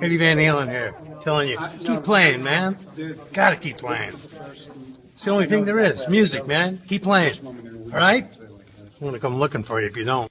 Eddie Van Halen here, telling you, keep playing, man. Gotta keep playing. It's the only thing there is. Music, man. Keep playing. All right? I'm gonna come looking for you if you don't.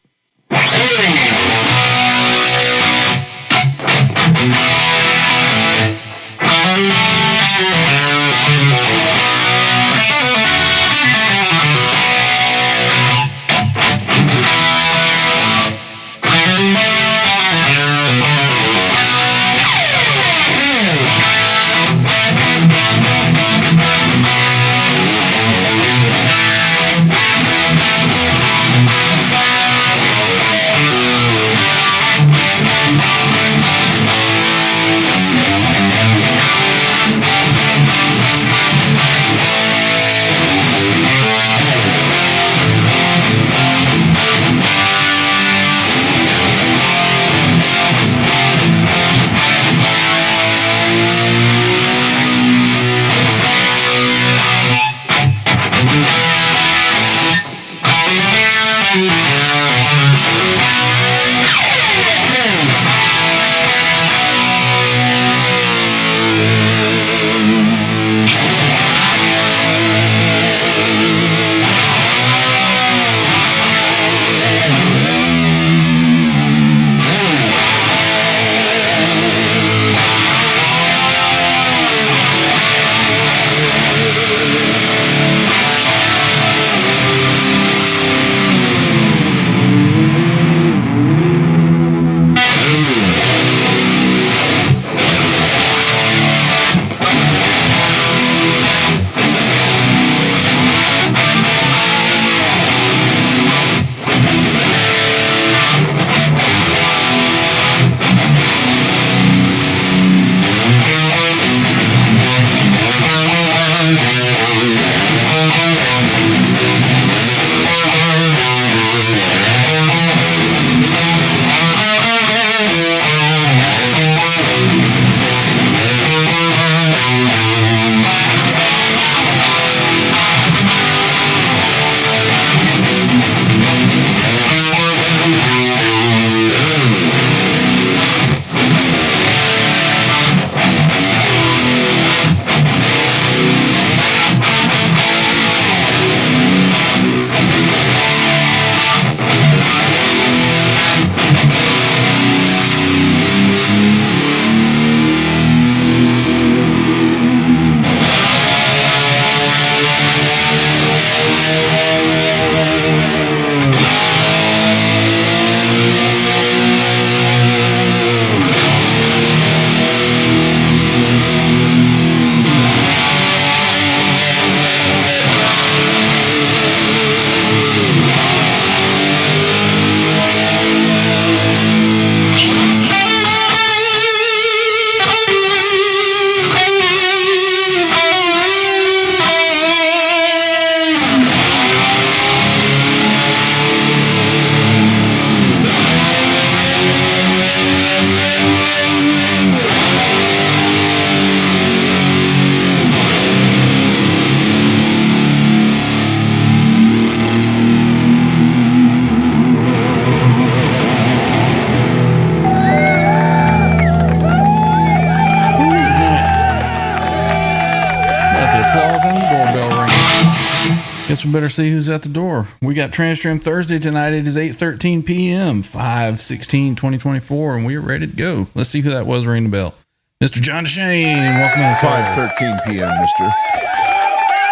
Guess we better see who's at the door. We got Transstream Thursday tonight. It is 8:13 p.m., 5/16/2024, and we are ready to go. Let's see who that was ringing the bell. Mr. John DeShane, welcome to the 5:13 p.m., mister.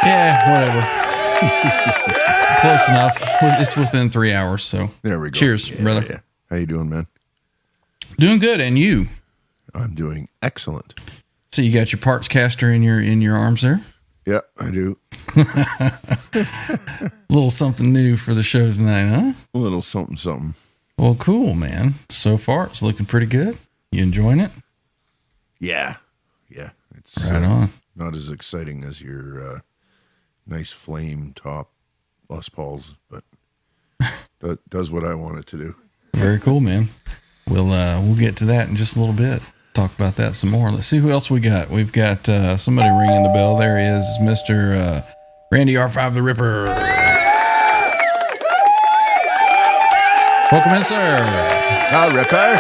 Yeah, whatever. Close enough. It's within 3 hours, so. There we go. Cheers, brother. Yeah. How you doing, man? Doing good, and you? I'm doing excellent. So you got your parts caster in your arms there? Yeah, I do. A little something new for the show tonight, huh? A little something. Well, cool, man. So far, it's looking pretty good. You enjoying it? Yeah. It's right on. Not as exciting as your nice flame top Les Pauls, but that does what I want it to do. Very cool, man. We'll get to that in just a little bit. Talk about that some more. Let's see who else we got. We've got somebody ringing the bell. There he is, Mr. Randy R5 the Ripper. Welcome in, sir. Ripper.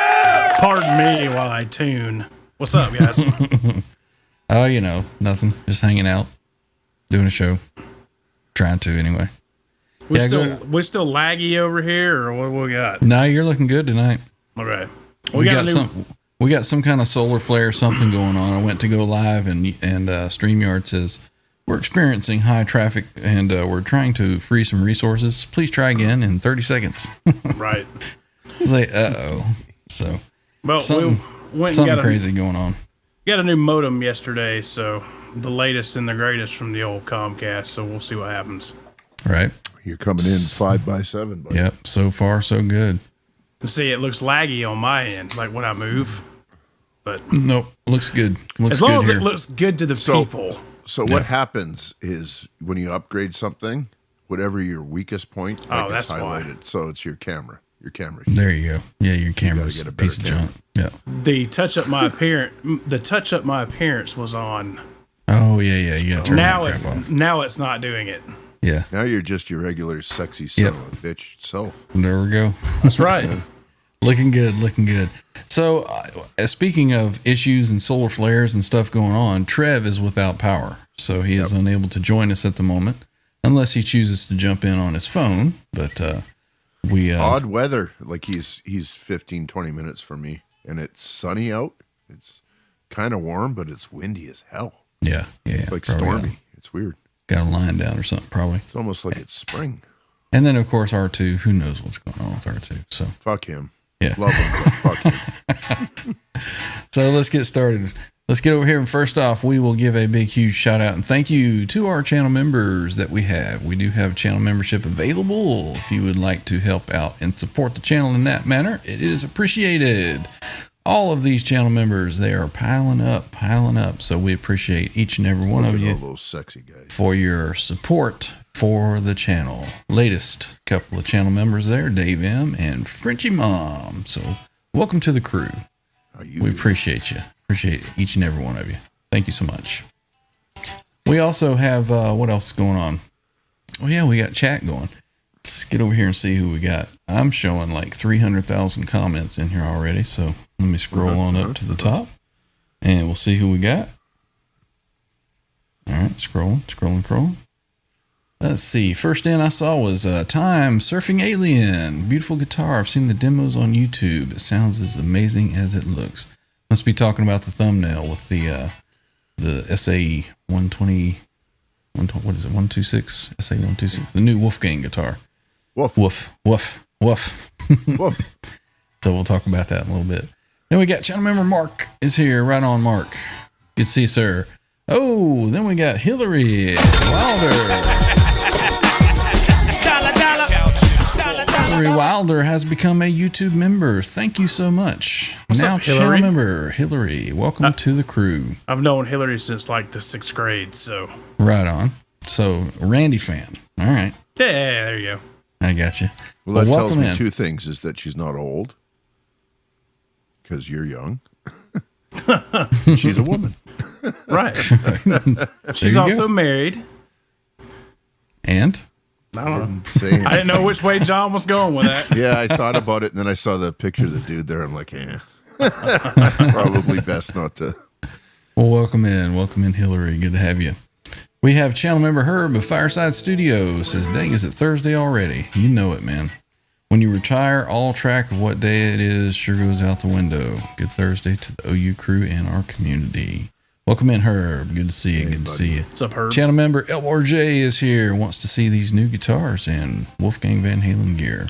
Pardon me while I tune. What's up, guys? Oh, nothing. Just hanging out, doing a show. Trying to anyway. We still laggy over here, or what we got? No, you're looking good tonight. Okay. We got some kind of solar flare something going on. I went to go live and StreamYard says we're experiencing high traffic and we're trying to free some resources. Please try again in 30 seconds. Right. It's like, uh-oh. So well, something crazy going on. Got a new modem yesterday, so the latest and the greatest from the old Comcast, so we'll see what happens. Right. You're coming in 5x7, buddy. Yep. So far, so good. See, it looks laggy on my end, like when I move. But nope, looks good. As long as it looks good to the people. So what happens is when you upgrade something, whatever your weakest point, that's highlighted. why. So it's your camera. Your camera. There you go. Yeah, your camera's get a a piece of better junk. Yeah. The touch up my appearance was on. Oh yeah. You gotta turn that crap off. Now it's not doing it. Yeah. Now you're just your regular sexy son of a bitch self. There we go. That's right. Looking good. So, speaking of issues and solar flares and stuff going on, Trev is without power, so he is unable to join us at the moment, unless he chooses to jump in on his phone. But we odd weather, like he's 15, 20 minutes from me, and it's sunny out. It's kind of warm, but it's windy as hell. Yeah, it's like stormy. It's weird. Got a line down or something, probably. It's almost like it's spring. And then, of course, R2. Who knows what's going on with R2? So fuck him. Yeah, love him. But fuck him. So let's get started. Let's get over here. And first off, we will give a big, huge shout out and thank you to our channel members that we have. We do have channel membership available. If you would like to help out and support the channel in that manner, it is appreciated. All of these channel members, they are piling up. So we appreciate each and every one of you all those sexy guys for your support for the channel. Latest couple of channel members there, Dave M and Frenchie Mom. So welcome to the crew. We appreciate you. Appreciate each and every one of you. Thank you so much. We also have, what else is going on? Oh yeah, we got chat going. Let's get over here and see who we got. I'm showing like 300,000 comments in here already. So let me scroll on up to the top and we'll see who we got. All right, scrolling. Let's see. First in I saw was Time Surfing Alien. Beautiful guitar. I've seen the demos on YouTube. It sounds as amazing as it looks. Must be talking about the thumbnail with the SA-120. What is it? 126? SA-126. The new Wolfgang guitar. Woof. So we'll talk about that in a little bit. Then we got channel member Mark is here. Right on, Mark. Good to see you, sir. Oh, then we got Hillary Wilder. Hillary Wilder has become a YouTube member. Thank you so much. What's now up, channel Hillary? member Hillary. Welcome to the crew. I've known Hillary since like the 6th grade, so. Right on. So, Randy fan. All right. Yeah, there you go. I got you. Well, that tells welcome me in. two things: is that she's not old because you're young. She's a woman, right? She's you also go. married. And I don't know. Saying, I didn't know which way John was going with that. yeah, I thought about it, and then I saw the picture of the dude there. I'm like, probably best not to. well, welcome in, Hillary. Good to have you. We have channel member Herb of Fireside Studios. Says, dang, is it Thursday already? You know it, man. When you retire, all track of what day it is sure goes out the window. Good Thursday to the OU crew and our community. Welcome in, Herb. Good to see you. Hey, Good to buddy. see you. What's up, Herb? Channel member LRJ is here. Wants to see these new guitars and Wolfgang Van Halen gear.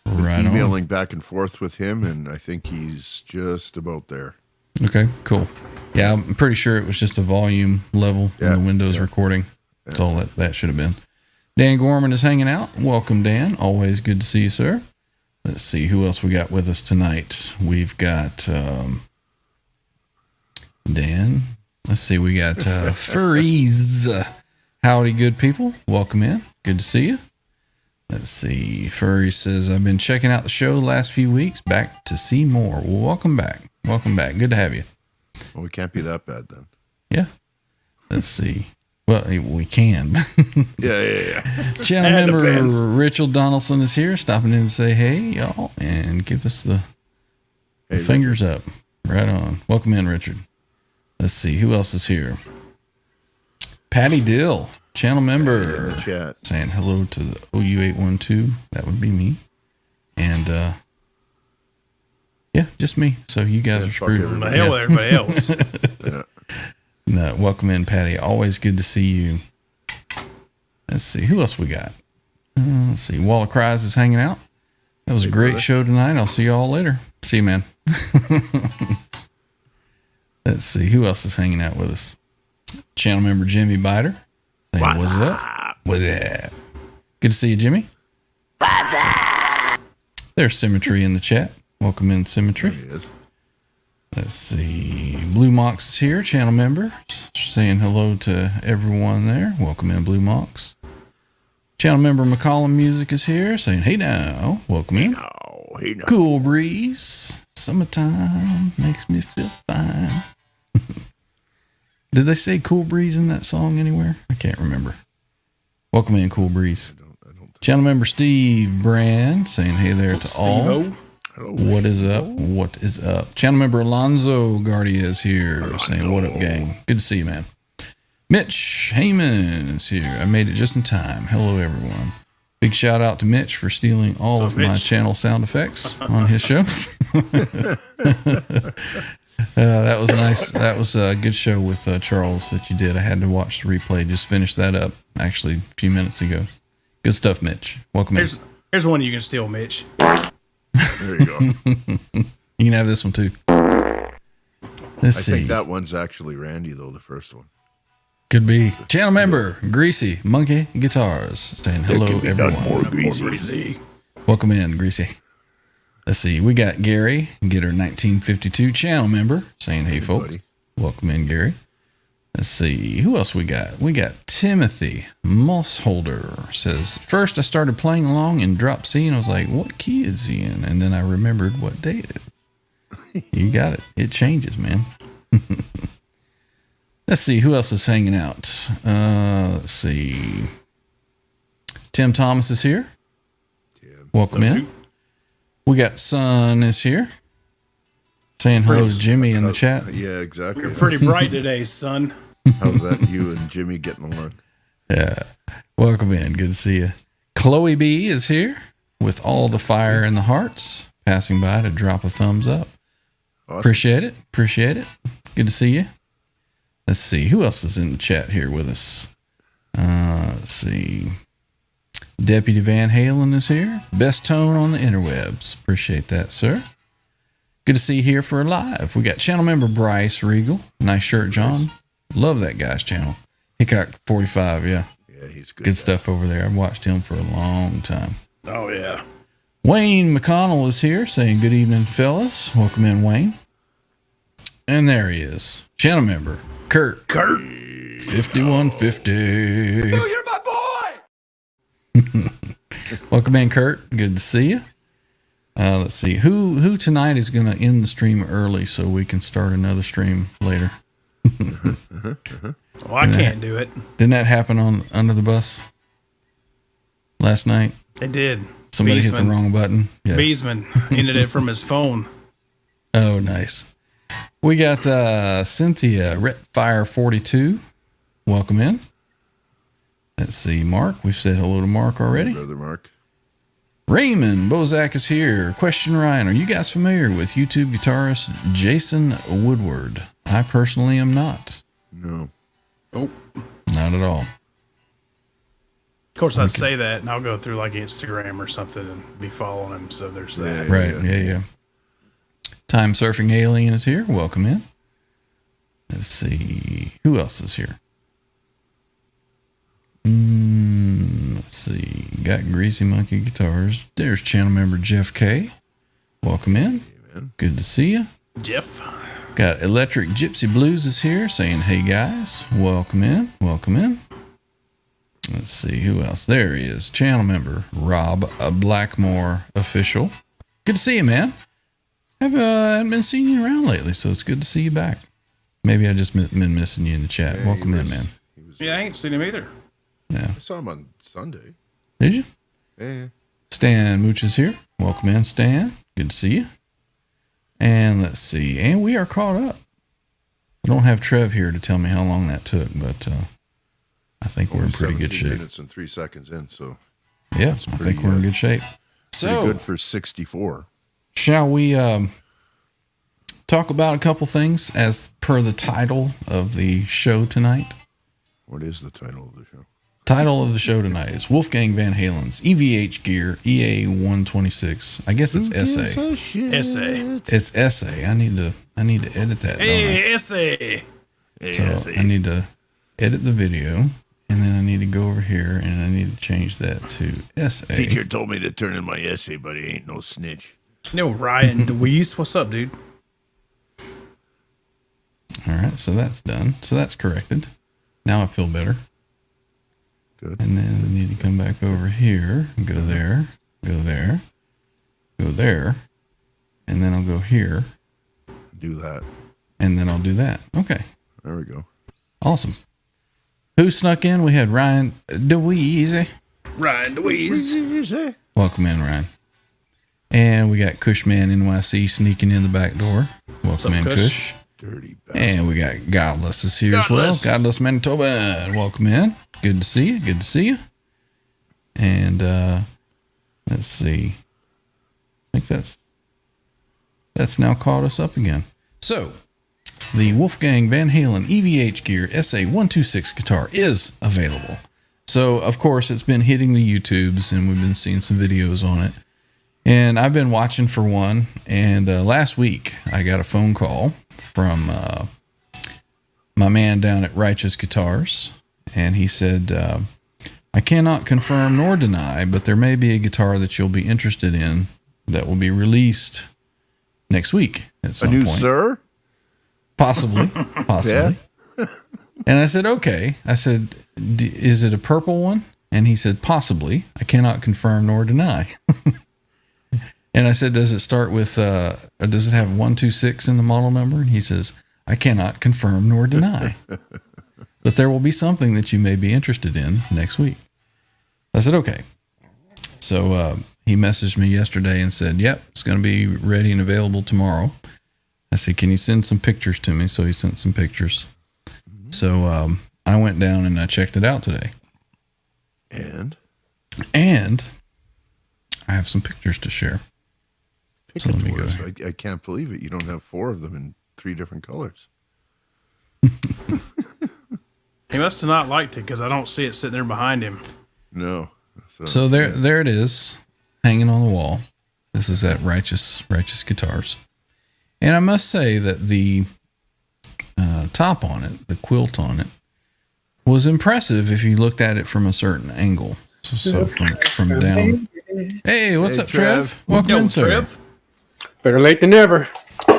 Right on. Emailing back and forth with him, and I think he's just about there. Okay, cool. Yeah, I'm pretty sure it was just a volume level in the Windows recording. That's all that should have been. Dan Gorman is hanging out. Welcome, Dan. Always good to see you, sir. Let's see who else we got with us tonight. We've got Dan. Let's see. We got Furries. Howdy, good people. Welcome in. Good to see you. Let's see. Furry says, I've been checking out the show the last few weeks. Back to see more. Well, welcome back. Welcome back. Good to have you. Well, we can't be that bad then. Yeah. Let's see. Well, we can. Yeah. Channel That member depends. Richard Donaldson is here, stopping in to say hey, y'all, and give us the Hey, fingers up. Right on. Welcome in, Richard. Let's see who else is here. Patty Dill, channel member, Chat. saying hello to the OU812. That would be me. And yeah, just me. So you guys are screwed. The hell with everybody else. No, welcome in, Patty. Always good to see you. Let's see who else we got. Let's see. Wall of Cries is hanging out. That was a great show tonight. I'll see you all later. See you, man. Let's see who else is hanging out with us. Channel member Jimmy Biter saying, "What's up? What's up? Good to see you, Jimmy." There's Symmetry in the chat. Welcome in, Symmetry. There he is. Let's see. Blue Mox is here, channel member, saying hello to everyone there. Welcome in, Blue Mox. Channel member McCollum Music is here, saying, "Hey now, welcome in." Hey, no. Cool breeze, summertime makes me feel fine. Did they say Cool Breeze in that song anywhere? I can't remember. Welcome in, Cool Breeze. I don't Channel member Steve Brand saying, "Hey there to all. Steve-O. What is up? What is up?" Channel member Alonzo Guardia is here saying, "What up, gang? Good to see you, man." Mitch Heyman is here. I made it just in time. Hello, everyone. Big shout out to Mitch for stealing all of my channel sound effects on his show. That was nice. That was a good show with Charles that you did. I had to watch the replay. Just finished that up actually a few minutes ago. Good stuff, Mitch. Welcome in. Here's one you can steal, Mitch. There you go. You can have this one too. Let's I see. think that one's actually Randy, though, the first one. Could be. Channel member Greasy Monkey Guitars saying hello, everyone. More greasy. Welcome in, Greasy. Let's see. We got Gary, Getter 1952 channel member saying, "Hey, folks." buddy. Welcome in, Gary. Let's see. Who else we got? We got Timothy Mossholder says, "First, I started playing along in drop C and I was like, what key is he in? And then I remembered what day it is." You got it. It changes, man. Let's see. Who else is hanging out? Let's see. Tim Thomas is here. Welcome in. We got Son is here. Saying hello to Jimmy in the chat. Yeah, exactly. You're pretty bright today, son. How's that? You and Jimmy getting along? Yeah. Welcome in. Good to see you. Chloe B is here with all the fire in the hearts, passing by to drop a thumbs up. Awesome. Appreciate it. Appreciate it. Good to see you. Let's see. Who else is in the chat here with us? Let's see. Deputy Van Halen is here. Best tone on the interwebs. Appreciate that, sir. Good to see you here for a live. We got channel member Bryce Regal. Nice shirt, John. Love that guy's channel. Hickok 45, yeah. Yeah, he's good. Good stuff over there. I've watched him for a long time. Oh, yeah. Wayne McConnell is here saying, "Good evening, fellas." Welcome in, Wayne. And there he is. Channel member Kurt 5150. You're my boy! Welcome in, Kurt. Good to see you. Let's see. Who tonight is going to end the stream early so we can start another stream later? Well, I can't do it. Didn't that happen on Under the Bus last night? It did. Somebody hit the wrong button. Yeah. Beesman ended it from his phone. Oh, nice. We got Cynthia Retfire42. Welcome in. Let's see, Mark. We've said hello to Mark already. Brother Mark. Raymond Bozak is here. Question, Ryan, are you guys familiar with YouTube guitarist Jason Woodward? I personally am not. No. Oh. Not at all. Of course, I say that, and I'll go through like Instagram or something and be following him. So there's that. Right. Yeah. Time Surfing Alien is here. Welcome in. Let's see. Who else is here? Let's see. Got Greasy Monkey Guitars. There's channel member Jeff K. Welcome in. Amen. Good to see you. Jeff. Got Electric Gypsy Blues is here saying, "Hey guys, welcome in. Welcome in." Let's see who else. There he is. Channel member Rob Blackmore official. Good to see you, man. Haven't been seeing you around lately, so it's good to see you back. Maybe I just been missing you in the chat. Welcome in, man. Yeah, I ain't seen him either. Yeah. I saw him on Sunday. Did you? Yeah. Stan Mooch is here. Welcome in, Stan. Good to see you. And let's see. And we are caught up. I don't have Trev here to tell me how long that took, but I think we're in pretty good 17 shape. minutes and 3 seconds in, so Yeah, I think we're in good shape. pretty So, good for 64. shall we talk about a couple things as per the title of the show tonight? What is the title of the show? Title of the show tonight is Wolfgang Van Halen's EVH gear EA-126. I guess it's SA. SA. It's SA. I need to edit that. Hey, SA. So I need to edit the video, and then I need to go over here and I need to change that to SA. Teacher told me to turn in my essay, but he ain't no snitch. No, Ryan DeWeese. What's up, dude? All right, so that's done. So that's corrected. Now I feel better. Good. And then I need to come back over here and go there, go there, go there, and then I'll go here, Do that. and then I'll do that. Okay, There we go. awesome. Who snuck in? We had Ryan DeWeese. Ryan DeWeese. Welcome in, Ryan. And we got Cushman NYC sneaking in the back door. Welcome in, Kush? Kush. Dirty bastard. And we got Godless is here as well. Godless. Godless Manitoba. Welcome in. Good to see you. Good to see you. And let's see. I think that's now caught us up again. So the Wolfgang Van Halen EVH Gear SA-126 guitar is available. So of course it's been hitting the YouTubes and we've been seeing some videos on it. And I've been watching for one. And last week I got a phone call from my man down at Righteous Guitars, and he said, I cannot confirm nor deny, but there may be a guitar that you'll be interested in that will be released next week at some point. Sir? Possibly. Yeah. And I said, okay. I said, is it a purple one? And he said, possibly. I cannot confirm nor deny. And I said, does it start with, or does it have 126 in the model number? And he says, I cannot confirm nor deny. But there will be something that you may be interested in next week. I said, okay. So he messaged me yesterday and said, yep, it's going to be ready and available tomorrow. I said, can you send some pictures to me? So he sent some pictures. So I went down and I checked it out today. And I have some pictures to share. So let me go here. I can't believe it. You don't have 4 of them in 3 different colors. He must have not liked it because I don't see it sitting there behind him. No. So there it is, hanging on the wall. This is at Righteous Guitars. And I must say that the top on it, the quilt on it, was impressive if you looked at it from a certain angle. So from down. Hey, what's up, Trev? Welcome in, sir. Trev. Better late than never.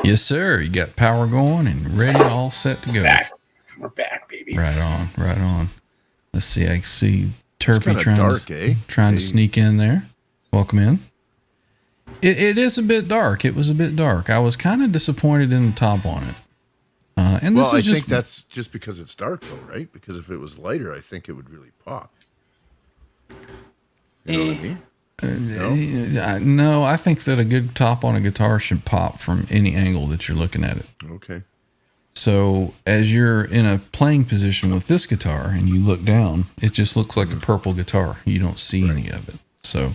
Yes, sir. You got power going and ready, all set to go. We're back, baby. Right on. Let's see. I see Turpy trying to sneak in there. Welcome in. It is a bit dark. It was a bit dark. I was kind of disappointed in the top on it. And this I is just, think that's just because it's dark, though, right? Because if it was lighter, I think it would really pop. You know what I mean? No, I think that a good top on a guitar should pop from any angle that you're looking at it. Okay. So as you're in a playing position with this guitar and you look down, it just looks like a purple guitar. You don't see any of it. So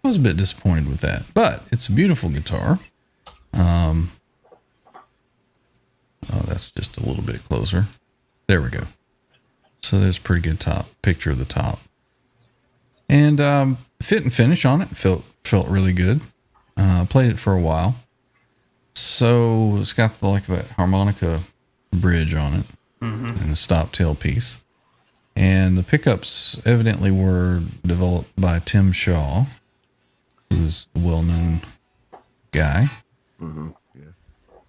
I was a bit disappointed with that, but it's a beautiful guitar. Oh, that's just a little bit closer. There we go. So there's a pretty good picture of the top. And fit and finish on it felt really good. Played it for a while. So it's got that harmonica bridge on it and the stop tail piece. And the pickups evidently were developed by Tim Shaw, who's a well-known guy.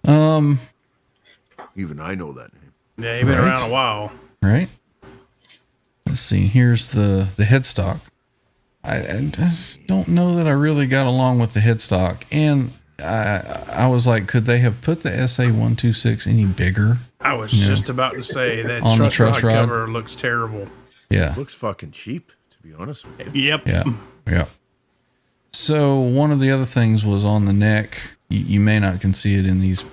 Yeah. Even I know that name. Yeah, he's been around a while. Right? Let's see. Here's the headstock. I just don't know that I really got along with the headstock. And I was like, could they have put the SA-126 any bigger? I was just about to say that On the truss truss rod rod? cover looks terrible. Yeah. Looks fucking cheap, to be honest with you. Yep. Yeah. So one of the other things was on the neck. You may not can see it in these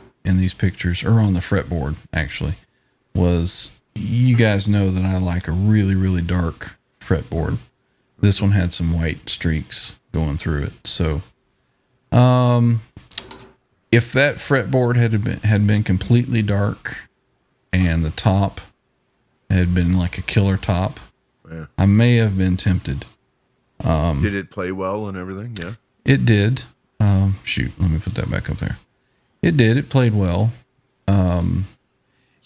pictures, or on the fretboard actually. was, you guys know that I like a really, really dark fretboard. This one had some white streaks going through it. So, if that fretboard had been completely dark and the top had been like a killer top, Yeah. I may have been tempted. Did it play well and everything? Yeah. It did. Shoot, let me put that back up there. It did. It played well. So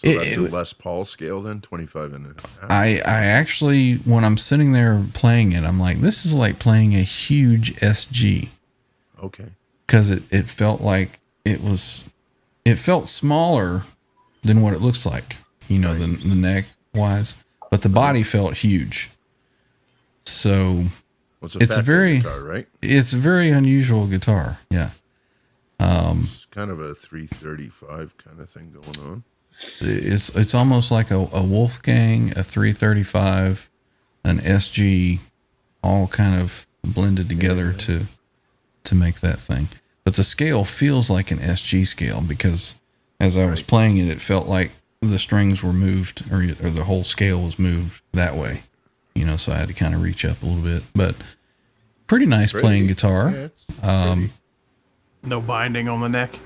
that's a Les Paul scale then, 25 and a half. I actually, when I'm sitting there playing it, I'm like, this is like playing a huge SG. Okay. Because it felt like it felt smaller than what it looks like, the neck wise, but the body felt huge. So Well, it's a very guitar, right? It's a very unusual guitar. Yeah. It's kind of a 335 kind of thing going on. It's almost like a Wolfgang, a 335, an SG, all kind of blended together to make that thing. But the scale feels like an SG scale because as I was playing it, it felt like the strings were moved or the whole scale was moved that way. So I had to kind of reach up a little bit. But pretty nice playing guitar. Yeah, it's pretty. No binding on the neck.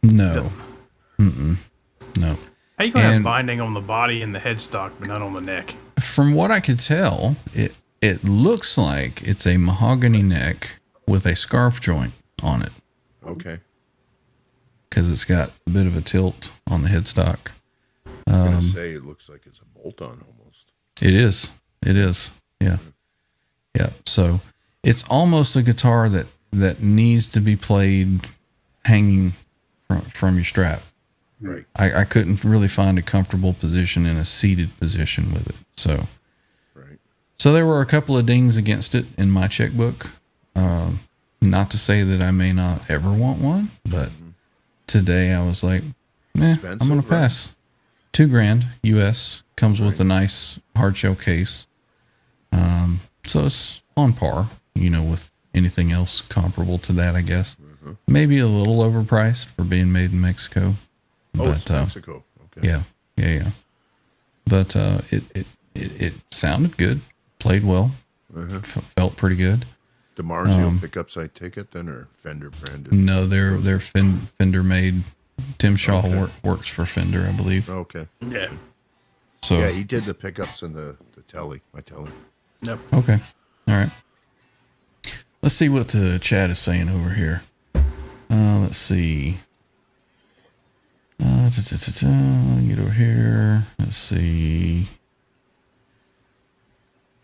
No. No. How you gonna have binding on the body and the headstock, but not on the neck? From what I could tell, it looks like it's a mahogany neck with a scarf joint on it. Okay. Because it's got a bit of a tilt on the headstock. I'm going to say it looks like it's a bolt-on almost. It is. Yeah. Yeah. So it's almost a guitar that needs to be played hanging from your strap. Right. I couldn't really find a comfortable position in a seated position with it. So, Right. so there were a couple of dings against it in my checkbook. Not to say that I may not ever want one, but today I was like, I'm Expensive, going to pass. $2,000 US comes with a nice hard shell case. So it's on par, with anything else comparable to that, I guess. Maybe a little overpriced for being made in Mexico. Oh, it's Mexico. Okay. Yeah. But it sounded good, played well, felt pretty good. DiMarzio pickups, I take it then, or Fender branded? No, they're Fender made. Tim Shaw works for Fender, I believe. Okay. Yeah. So Yeah, he did the pickups and the telly, my telly. Yep. okay, all right. Let's see what the chat is saying over here. Let's see. Get over here. Let's see.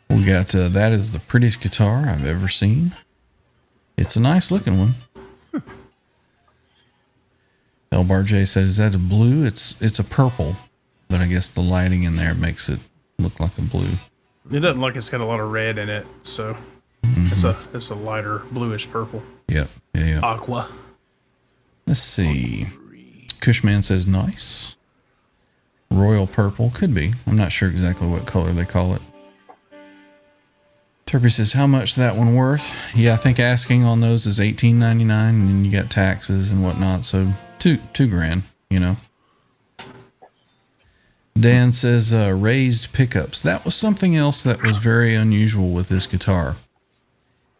We got that is the prettiest guitar I've ever seen. It's a nice looking one. El Bar J says, is that a blue? It's a purple, but I guess the lighting in there makes it look like a blue. It doesn't look it's got a lot of red in it, so it's a lighter bluish purple. Yep. Yeah. Aqua. Let's see. Cushman says nice. Royal purple could be. I'm not sure exactly what color they call it. Turpy says, how much that one worth? Yeah, I think asking on those is $18.99, and then you got taxes and whatnot, so $2,000, Dan says raised pickups. That was something else that was very unusual with this guitar.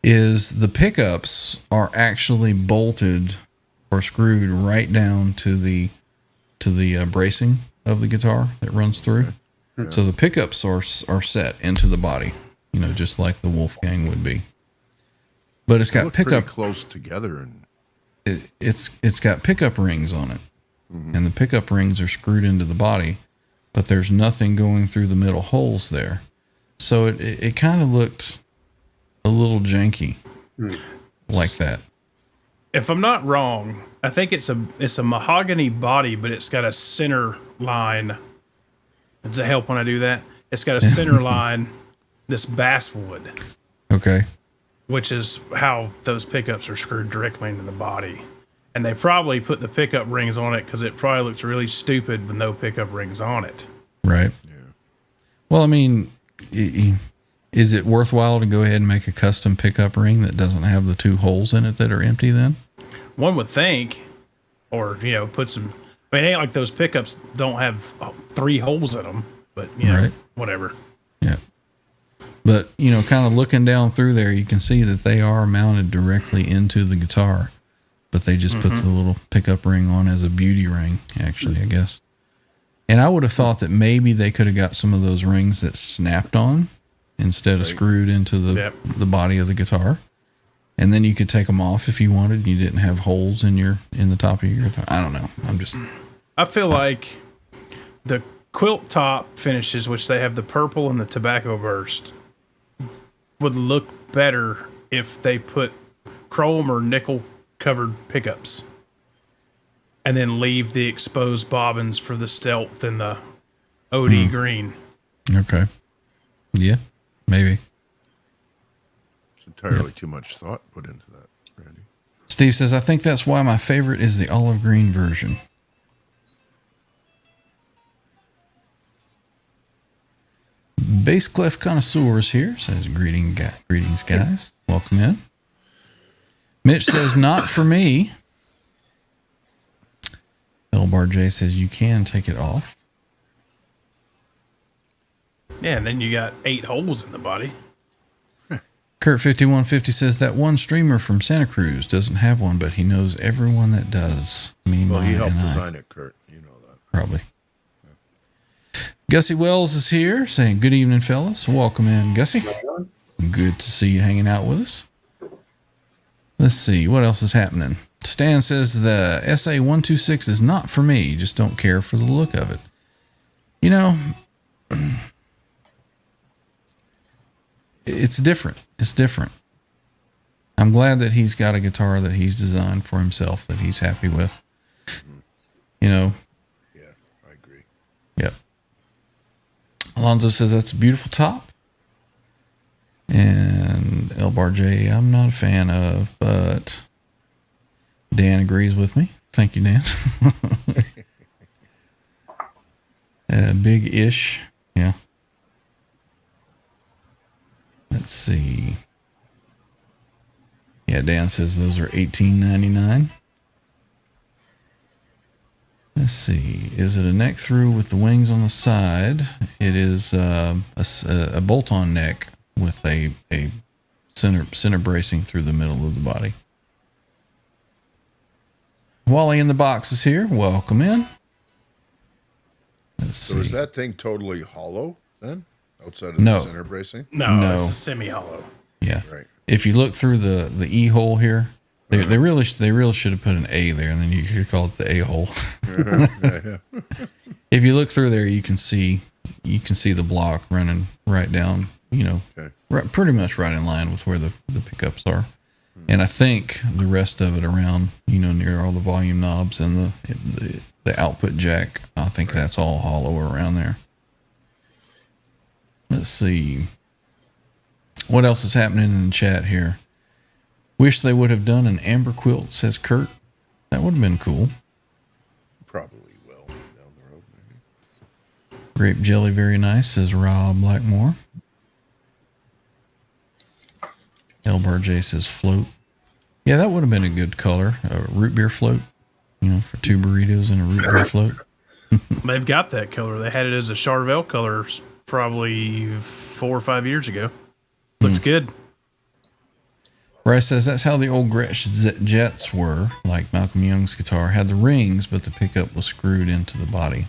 Is the pickups are actually bolted or screwed right down to the bracing of the guitar that runs through. Yeah. So the pickups are set into the body, just like the Wolfgang would be. But it's got pickup close together, and it's got pickup rings on it, and the pickup rings are screwed into the body, but there's nothing going through the middle holes there. So it kind of looked a little janky, like that. If I'm not wrong, I think it's a mahogany body, but it's got a center line. Does it help when I do that? It's got a center line, this basswood. Okay. Which is how those pickups are screwed directly into the body. And they probably put the pickup rings on it because it probably looks really stupid with no pickup rings on it. Right. Yeah. Well, I mean, is it worthwhile to go ahead and make a custom pickup ring that doesn't have the two holes in it that are empty then? One would think, or, put some, I mean, it ain't like those pickups don't have 3 holes in them, but you know, Right. whatever. Yeah. But, you know, kind of looking down through there, you can see that they are mounted directly into the guitar, but they just put the little pickup ring on as a beauty ring, actually, I guess. And I would have thought that maybe they could have got some of those rings that snapped on instead of screwed into the body of the guitar. And then you could take them off if you wanted. And you didn't have holes in the top of your guitar. I don't know. I feel like the quilt top finishes, which they have the purple and the tobacco burst, would look better if they put chrome or nickel covered pickups and then leave the exposed bobbins for the stealth and the OD green. Okay. Yeah, maybe. It's entirely too much thought put into that, Randy. Steve says, I think that's why my favorite is the olive green version. Bass clef connoisseurs here says, greetings, guys. Welcome in. Mitch says, not for me. L-Bar J says, you can take it off. Yeah, and then you got 8 holes in the body. Kurt5150 says, that one streamer from Santa Cruz doesn't have one, but he knows everyone that does. Me, Well, he mine, helped and I. design it, Kurt. You know that. Probably. Gussie Wells is here saying, good evening, fellas. Welcome in, Gussie. Good to see you hanging out with us. Let's see, what else is happening? Stan says the SA-126 is not for me. Just don't care for the look of it. You know, it's different. It's different. I'm glad that he's got a guitar that he's designed for himself that he's happy with. You know. Yeah, I agree. Yep. Alonzo says that's a beautiful top. And L-Bar J, I'm not a fan of, but Dan agrees with me. Thank you, Dan. Big-ish. Yeah. Let's see. Yeah, Dan says those are $18.99. Let's see. Is it a neck through with the wings on the side? It is a bolt-on neck with a center bracing through the middle of the body. Wally in the box is here. Welcome in. Let's see. So is that thing totally hollow then? Outside of No. the center bracing? No, it's a semi-hollow. Yeah. Right. If you look through the E hole here, they really should have put an A there, and then you could call it the A hole. If you look through there, you can see the block running right down. You know, right, pretty much right in line with where the pickups are. And I think the rest of it around, you know, near all the volume knobs and the output jack, I think that's all hollow around there. Let's see. What else is happening in the chat here? Wish they would have done an amber quilt, says Kurt. That would have been cool. Probably will down the road, maybe. Grape jelly, very nice, says Rob Blackmore. L-Bar J says float. Yeah, that would have been a good color. A root beer float, you know, for 2 burritos and a root beer float. They've got that color. They had it as a Charvel color probably 4 or 5 years ago. Looks good. Bryce says that's how the old Gretsch Jets were, like Malcolm Young's guitar, had the rings, but the pickup was screwed into the body.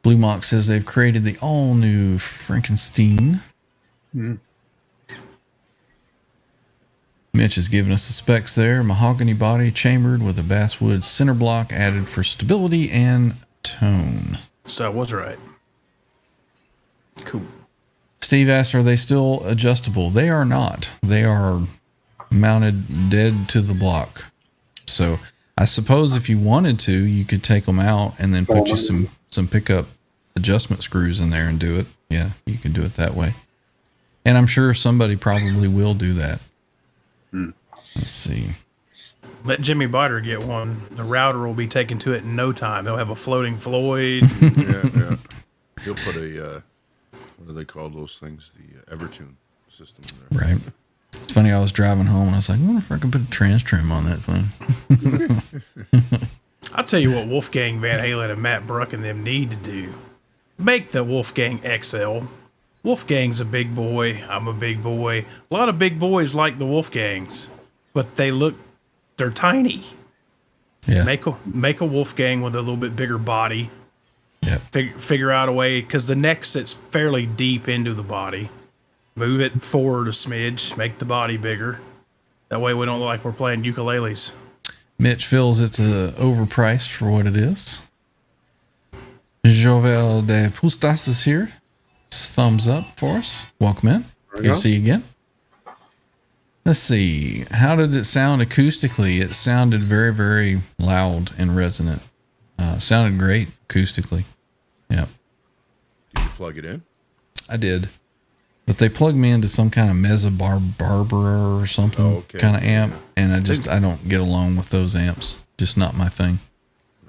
Blue Mock says they've created the all-new Frankenstein. Mitch has given us the specs there. Mahogany body chambered with a basswood center block added for stability and tone. So I was right. Cool. Steve asks, are they still adjustable? They are not. They are mounted dead to the block. So I suppose if you wanted to, you could take them out and then put you some pickup adjustment screws in there and do it. Yeah, you can do it that way. And I'm sure somebody probably will do that. Let's see. Let Jimmy Biter get one. The router will be taken to it in no time. They'll have a floating Floyd. Yeah. He'll put a, what do they call those things? The Evertune system in there. Right. It's funny. I was driving home and I was like, I wonder if I could put a trans trim on that thing. I'll tell you what Wolfgang Van Halen and Matt Bruck and them need to do. Make the Wolfgang XL. Wolfgang's a big boy. I'm a big boy. A lot of big boys like the Wolfgangs, but they're tiny. Yeah. Make a Wolfgang with a little bit bigger body. Yeah. Figure out a way, because the neck sits fairly deep into the body. Move it forward a smidge, make the body bigger. That way we don't look like we're playing ukuleles. Mitch feels it's overpriced for what it is. Jovel de Pustas is here. Thumbs up for us. Welcome in. Good to see you again. Let's see. How did it sound acoustically? It sounded very, very loud and resonant. Sounded great acoustically. Yeah. Did you plug it in? I did. But they plugged me into some kind of Mesa Barbara or something kind of amp, and I don't get along with those amps. Just not my thing.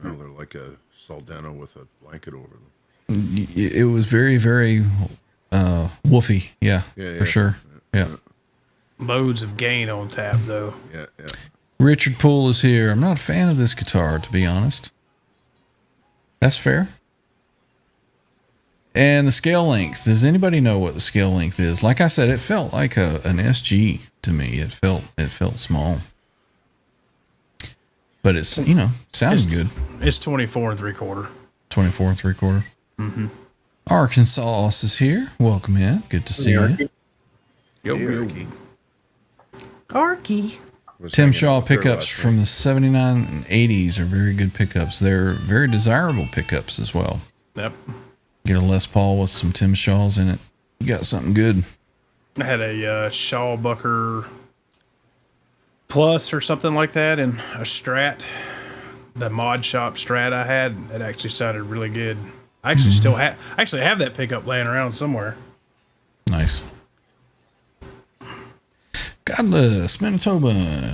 Well, they're like a Soldano with a blanket over them. It was very, very woofy. Yeah, for sure. Yeah. Loads of gain on tap, though. Yeah. Richard Poole is here. I'm not a fan of this guitar, to be honest. That's fair. And the scale length. Does anybody know what the scale length is? Like I said, it felt like an SG to me. It felt small. But it's, sounds good. It's 24 3/4. 24 3/4. Mm-hmm. Arkansas is here. Welcome in. Good to see you. Arky. Tim Shaw pickups from the 79 and 80s are very good pickups. They're very desirable pickups as well. Yep. Get a Les Paul with some Tim Shaws in it. You got something good. I had a Shawbucker Plus or something like that, and a Strat. The Mod Shop Strat I had, it actually sounded really good. I actually still have that pickup laying around somewhere. Nice. Godless, Manitoba.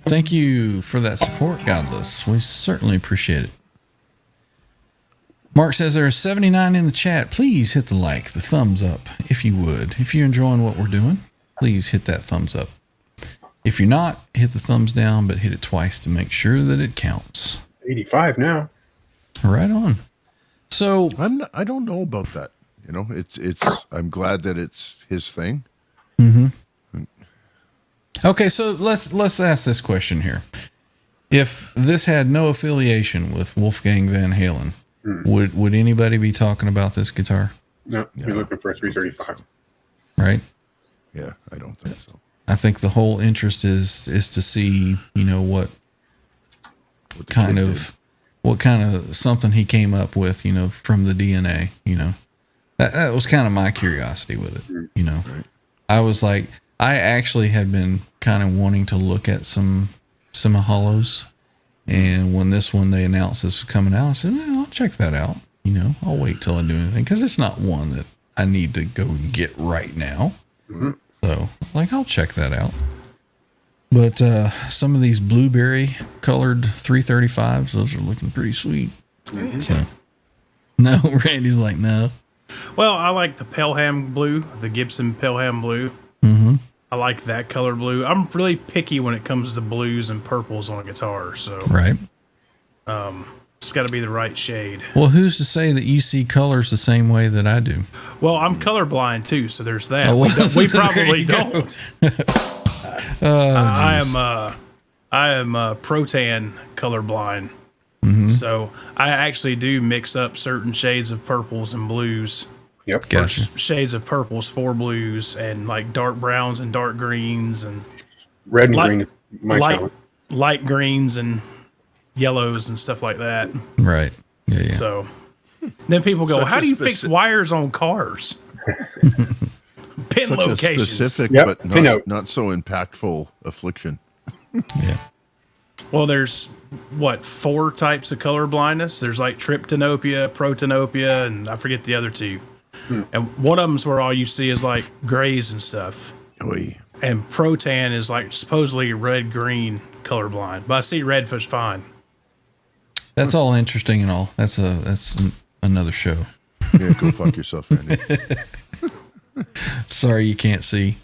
Thank you for that support, Godless. We certainly appreciate it. Mark says there's 79 in the chat. Please hit the like, the thumbs up, if you would. If you're enjoying what we're doing, please hit that thumbs up. If you're not, hit the thumbs down, but hit it twice to make sure that it counts. 85 now. Right on. So I don't know about that. I'm glad that it's his thing. Mm-hmm. Okay, so let's ask this question here. If this had no affiliation with Wolfgang Van Halen, would anybody be talking about this guitar? No, you're looking for a 335. Right? Yeah, I don't think so. I think the whole interest is to see, what kind of something he came up with, from the DNA, That was kind of my curiosity with it, Right. I was like, I actually had been kind of wanting to look at some hollows, and when they announced this was coming out, I said, I'll check that out. I'll wait till I do anything, because it's not one that I need to go and get right now. Mm-hmm. So, I'll check that out. But some of these blueberry colored 335s, those are looking pretty sweet. Mm-hmm. So, no, Randy's like, no. Well, I like the Pelham blue, the Gibson Pelham blue. Mm-hmm. I like that color blue. I'm really picky when it comes to blues and purples on a guitar. So, right. It's got to be the right shade. Well, who's to say that you see colors the same way that I do? Well, I'm colorblind too, so there's that. Oh, well, we probably don't. I am protan colorblind. Mm-hmm. So I actually do mix up certain shades of purples and blues. Yep. Gotcha. Or shades of purples for blues, and like dark browns and dark greens and red and green. Light greens and yellows and stuff like that. Right. Yeah. So then people go, how do you fix wires on cars? Pin Such locations. A specific, Yep. but not so impactful affliction. Yeah. Well, there's 4 types of color blindness. There's like tryptanopia, protanopia, and I forget the other 2. And one of them's where all you see is like grays and stuff. Oy. And protan is like supposedly red-green colorblind, but I see red just fine. That's all interesting and all. That's another show. Yeah, go fuck yourself, Randy. Sorry you can't see.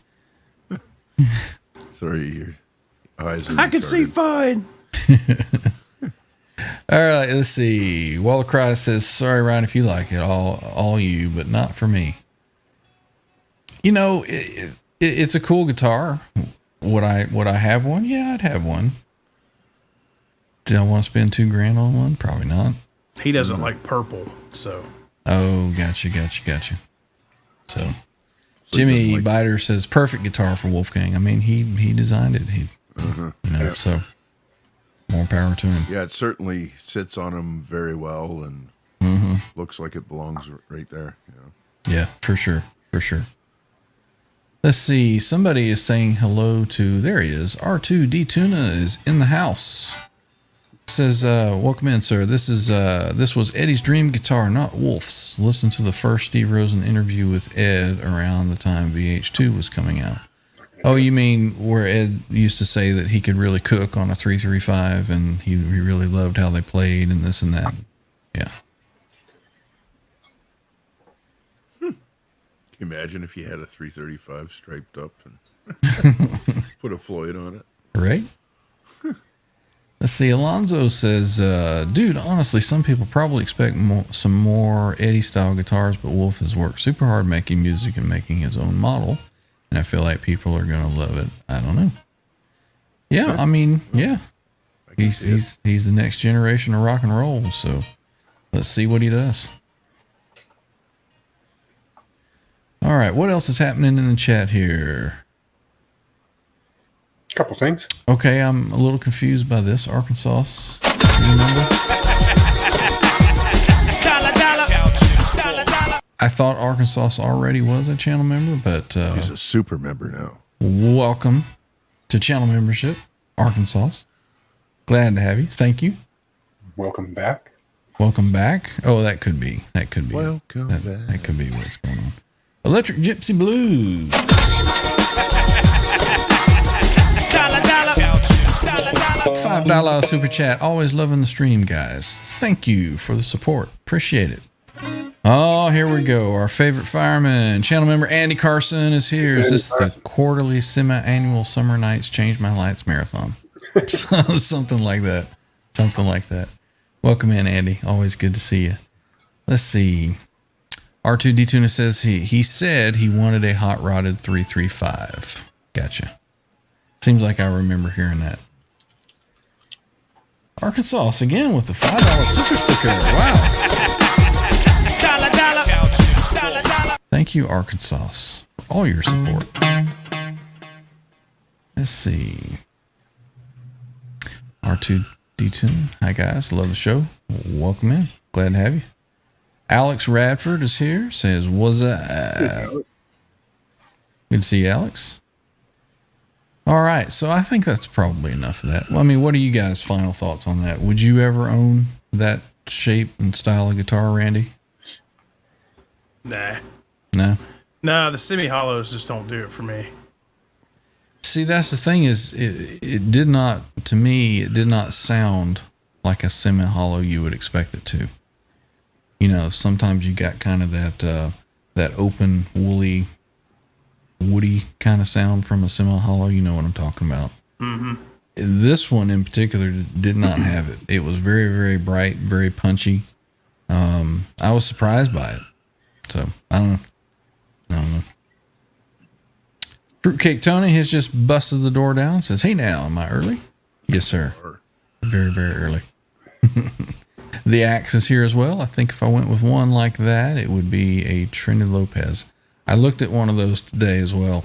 Sorry, your eyes are I can see retarded. fine. All right, let's see. Wallercry says, "Sorry, Ryan, if you like it, all you, but not for me." You know, it's a cool guitar. Would I have one? Yeah, I'd have one. Do I want to spend $2,000 on one? Probably not. He doesn't like purple, so. Oh, gotcha. So Jimmy doesn't like- Biter says, "Perfect guitar for Wolfgang." I mean, he designed it. So more power to him. Yeah, it certainly sits on him very well and looks like it belongs right there. You know? Yeah, for sure. Let's see. Somebody is saying hello to, there he is. R2D Tuna is in the house. Says, welcome in, sir. This was Eddie's dream guitar, not Wolf's. Listen to the first Steve Rosen interview with Ed around the time VH2 was coming out. Oh, you mean where Ed used to say that he could really cook on a 335 and he really loved how they played and this and that. Yeah. Can you imagine if you had a 335 striped up and put a Floyd on it? Right? Let's see. Alonzo says, dude, honestly, some people probably expect some more Eddie style guitars, but Wolf has worked super hard making music and making his own model. And I feel like people are going to love it. I don't know. Yeah. I mean, yeah, he's the next generation of rock and roll. So let's see what he does. All right. What else is happening in the chat here? Couple things. Okay, I'm a little confused by this. Arkansas. You remember? I thought Arkansas already was a channel member, but He's a super member now. welcome to channel membership, Arkansas. Glad to have you. Thank you. Welcome back. Welcome back. Oh, that could be. Welcome that, back. That could be what's going on. Electric Gypsy Blues. $5 super chat. Always loving the stream, guys. Thank you for the support. Appreciate it. Oh, here we go. Our favorite fireman, channel member Andy Carson is here. Is this the quarterly semi-annual Summer Nights Change My Lights Marathon? Something like that. Welcome in, Andy. Always good to see you. Let's see. R2D Tuna says he said he wanted a hot rodded 335. Gotcha. Seems like I remember hearing that. Arkansas again with the $5 super sticker. Wow. Thank you, Arkansas, for all your support. Let's see. R2D2. Hi, guys. Love the show. Welcome in. Glad to have you. Alex Radford is here. Says, what's up? Good to see you, Alex. All right. So I think that's probably enough of that. Well, I mean, what are you guys' final thoughts on that? Would you ever own that shape and style of guitar, Randy? Nah. No? No, the semi-hollows just don't do it for me. See, that's the thing is it did not, to me, it did not sound like a semi-hollow you would expect it to. You know, sometimes you got kind of that open, woolly, woody kind of sound from a semi-hollow. You know what I'm talking about. Mm-hmm. This one in particular did not have it. It was very, very bright, very punchy. I was surprised by it. So, I don't know. Fruitcake Tony has just busted the door down. Says, hey now, am I early? Yes, sir. Very, very early. The Axe is here as well. I think if I went with one like that, it would be a Trinity Lopez. I looked at one of those today as well.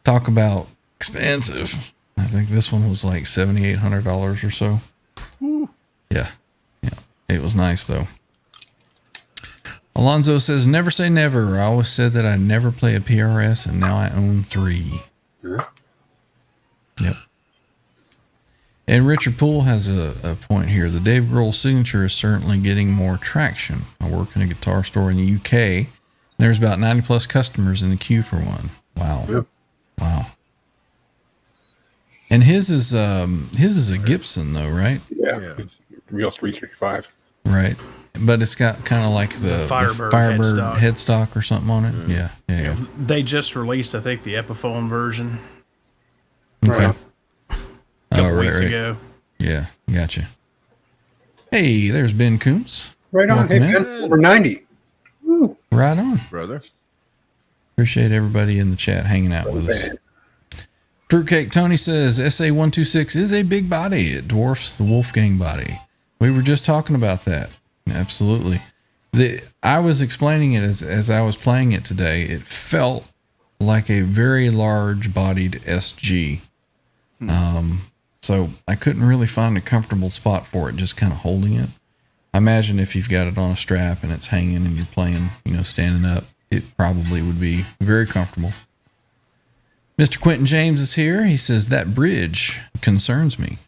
Talk about expensive. I think this one was like $7,800 or so. Ooh. Yeah. It was nice though. Alonzo says, never say never. I always said that I'd never play a PRS, and now I own 3. Yeah. Yep. And Richard Poole has a point here. The Dave Grohl signature is certainly getting more traction. I work in a guitar store in the UK. There's about 90 plus customers in the queue for one. Wow. Yep. Wow. And his is a Gibson though, right? Yeah. Real 335. Right. but it's got kind of like the Firebird headstock or something on it. Yeah. They just released, I think, the Epiphone version Okay. Right. a couple weeks right. ago. Yeah, gotcha. Hey, there's Ben Coombs. Right on. Hey, Welcome Ben, over 90. Woo. Right on. brother. Appreciate everybody in the chat hanging out with us. Fruitcake Tony says SA-126 is a big body. It dwarfs the Wolfgang body. We were just talking about that. Absolutely. I was explaining it as I was playing it today. It felt like a very large bodied SG. So I couldn't really find a comfortable spot for it, just kind of holding it. I imagine if you've got it on a strap and it's hanging and you're playing, standing up, it probably would be very comfortable. Mr. Quentin James is here. He says that bridge concerns me.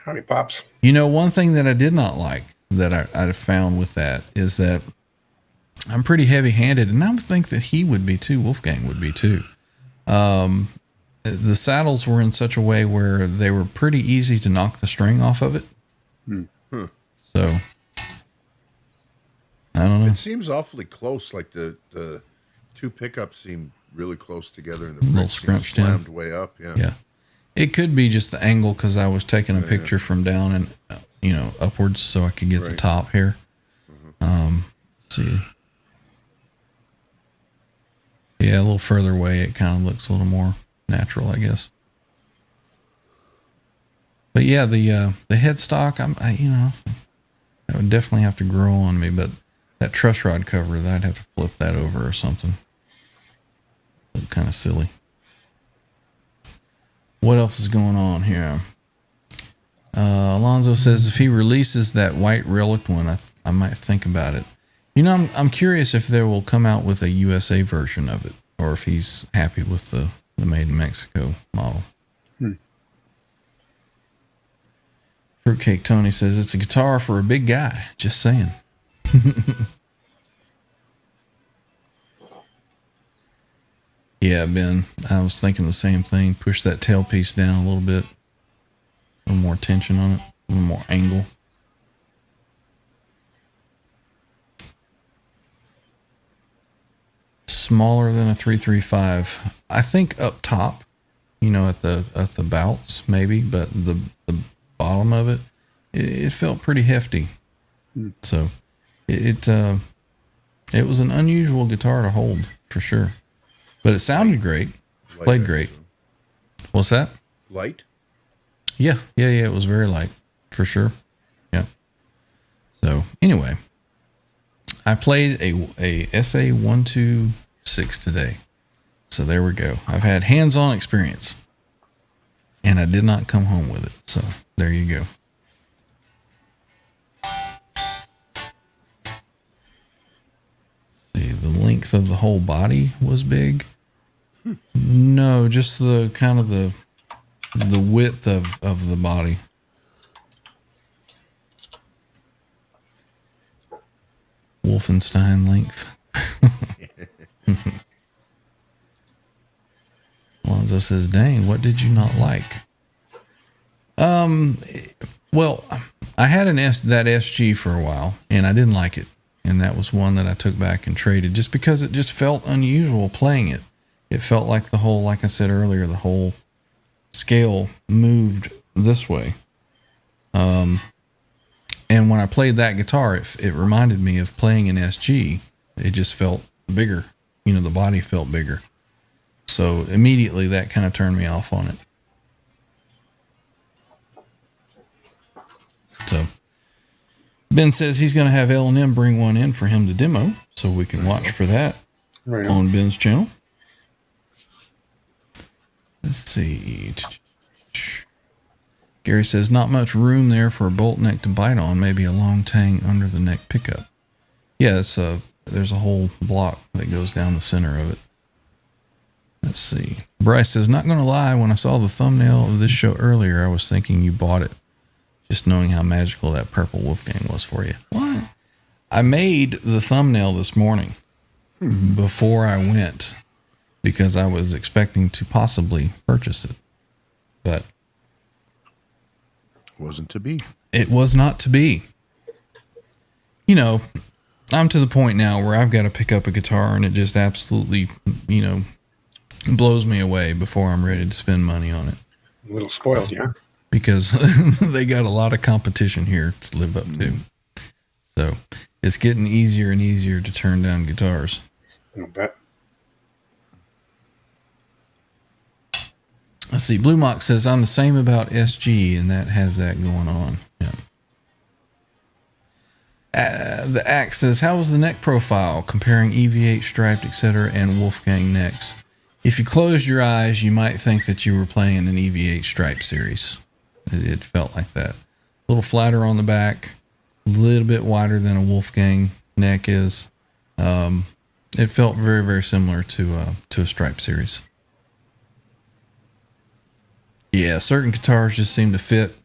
Howdy, Pops. One thing that I did not like that I found with that is that I'm pretty heavy handed, and I would think that he would be too. Wolfgang would be too. The saddles were in such a way where they were pretty easy to knock the string off of it. So I don't know. It seems awfully close. Like the two pickups seem really close together, and the little bridge seems scrunched in. slammed way up. Yeah. It could be just the angle because I was taking a picture from down and upwards so I could get the top here. Let's see. Yeah, a little further away, it kind of looks a little more natural, I guess. But yeah, the headstock, that would definitely have to grow on me. But that truss rod cover, I'd have to flip that over or something. Look kind of silly. What else is going on here? Alonzo says if he releases that white relic one, I might think about it. I'm curious if they will come out with a USA version of it, or if he's happy with the made in Mexico model. Fruitcake Tony says it's a guitar for a big guy. Just saying. Yeah, Ben, I was thinking the same thing. Push that tailpiece down a little bit. A little more tension on it. A little more angle. Smaller than a 335. I think up top, at the bouts maybe, but the bottom of it felt pretty hefty. So it was an unusual guitar to hold for sure. But it sounded great. Played great. What's that? Light? Yeah. It was very light, for sure. Yeah. So anyway, I played a SA-126 today. So there we go. I've had hands-on experience, and I did not come home with it. So there you go. See, the length of the whole body was big. No, just the kind of the width of the body. Wolfenstein length. Alonzo says, dang, what did you not like? Well, I had that SG for a while, and I didn't like it. And that was one that I took back and traded just because it just felt unusual playing it. It felt like the whole, like I said earlier, the whole scale moved this way. And when I played that guitar, it reminded me of playing an SG. It just felt bigger. The body felt bigger. So immediately that kind of turned me off on it. So Ben says he's going to have L&M bring one in for him to demo, so we can watch for that on Ben's channel. Let's see. Gary says not much room there for a bolt neck to bite on. Maybe a long tang under the neck pickup. Yeah, there's a whole block that goes down the center of it. Let's see. Bryce says, not going to lie, when I saw the thumbnail of this show earlier, I was thinking you bought it. Just knowing how magical that purple Wolfgang was for you. What? I made the thumbnail this morning before I went because I was expecting to possibly purchase it. But Wasn't to be. it was not to be. you know, I'm to the point now where I've got to pick up a guitar and it just absolutely, you know, blows me away before I'm ready to spend money on it. A little spoiled, yeah. Because they got a lot of competition here to live up to. So it's getting easier and easier to turn down guitars. I bet. Let's see. Blue Mock says, I'm the same about SG, and that has that going on. Yeah. The Axe says, how was the neck profile comparing EVH striped, etc., and Wolfgang necks? If you closed your eyes, you might think that you were playing an EVH stripe series. It felt like that. A little flatter on the back, a little bit wider than a Wolfgang neck is. It felt very, very similar to a stripe series. Yeah, certain guitars just seem to fit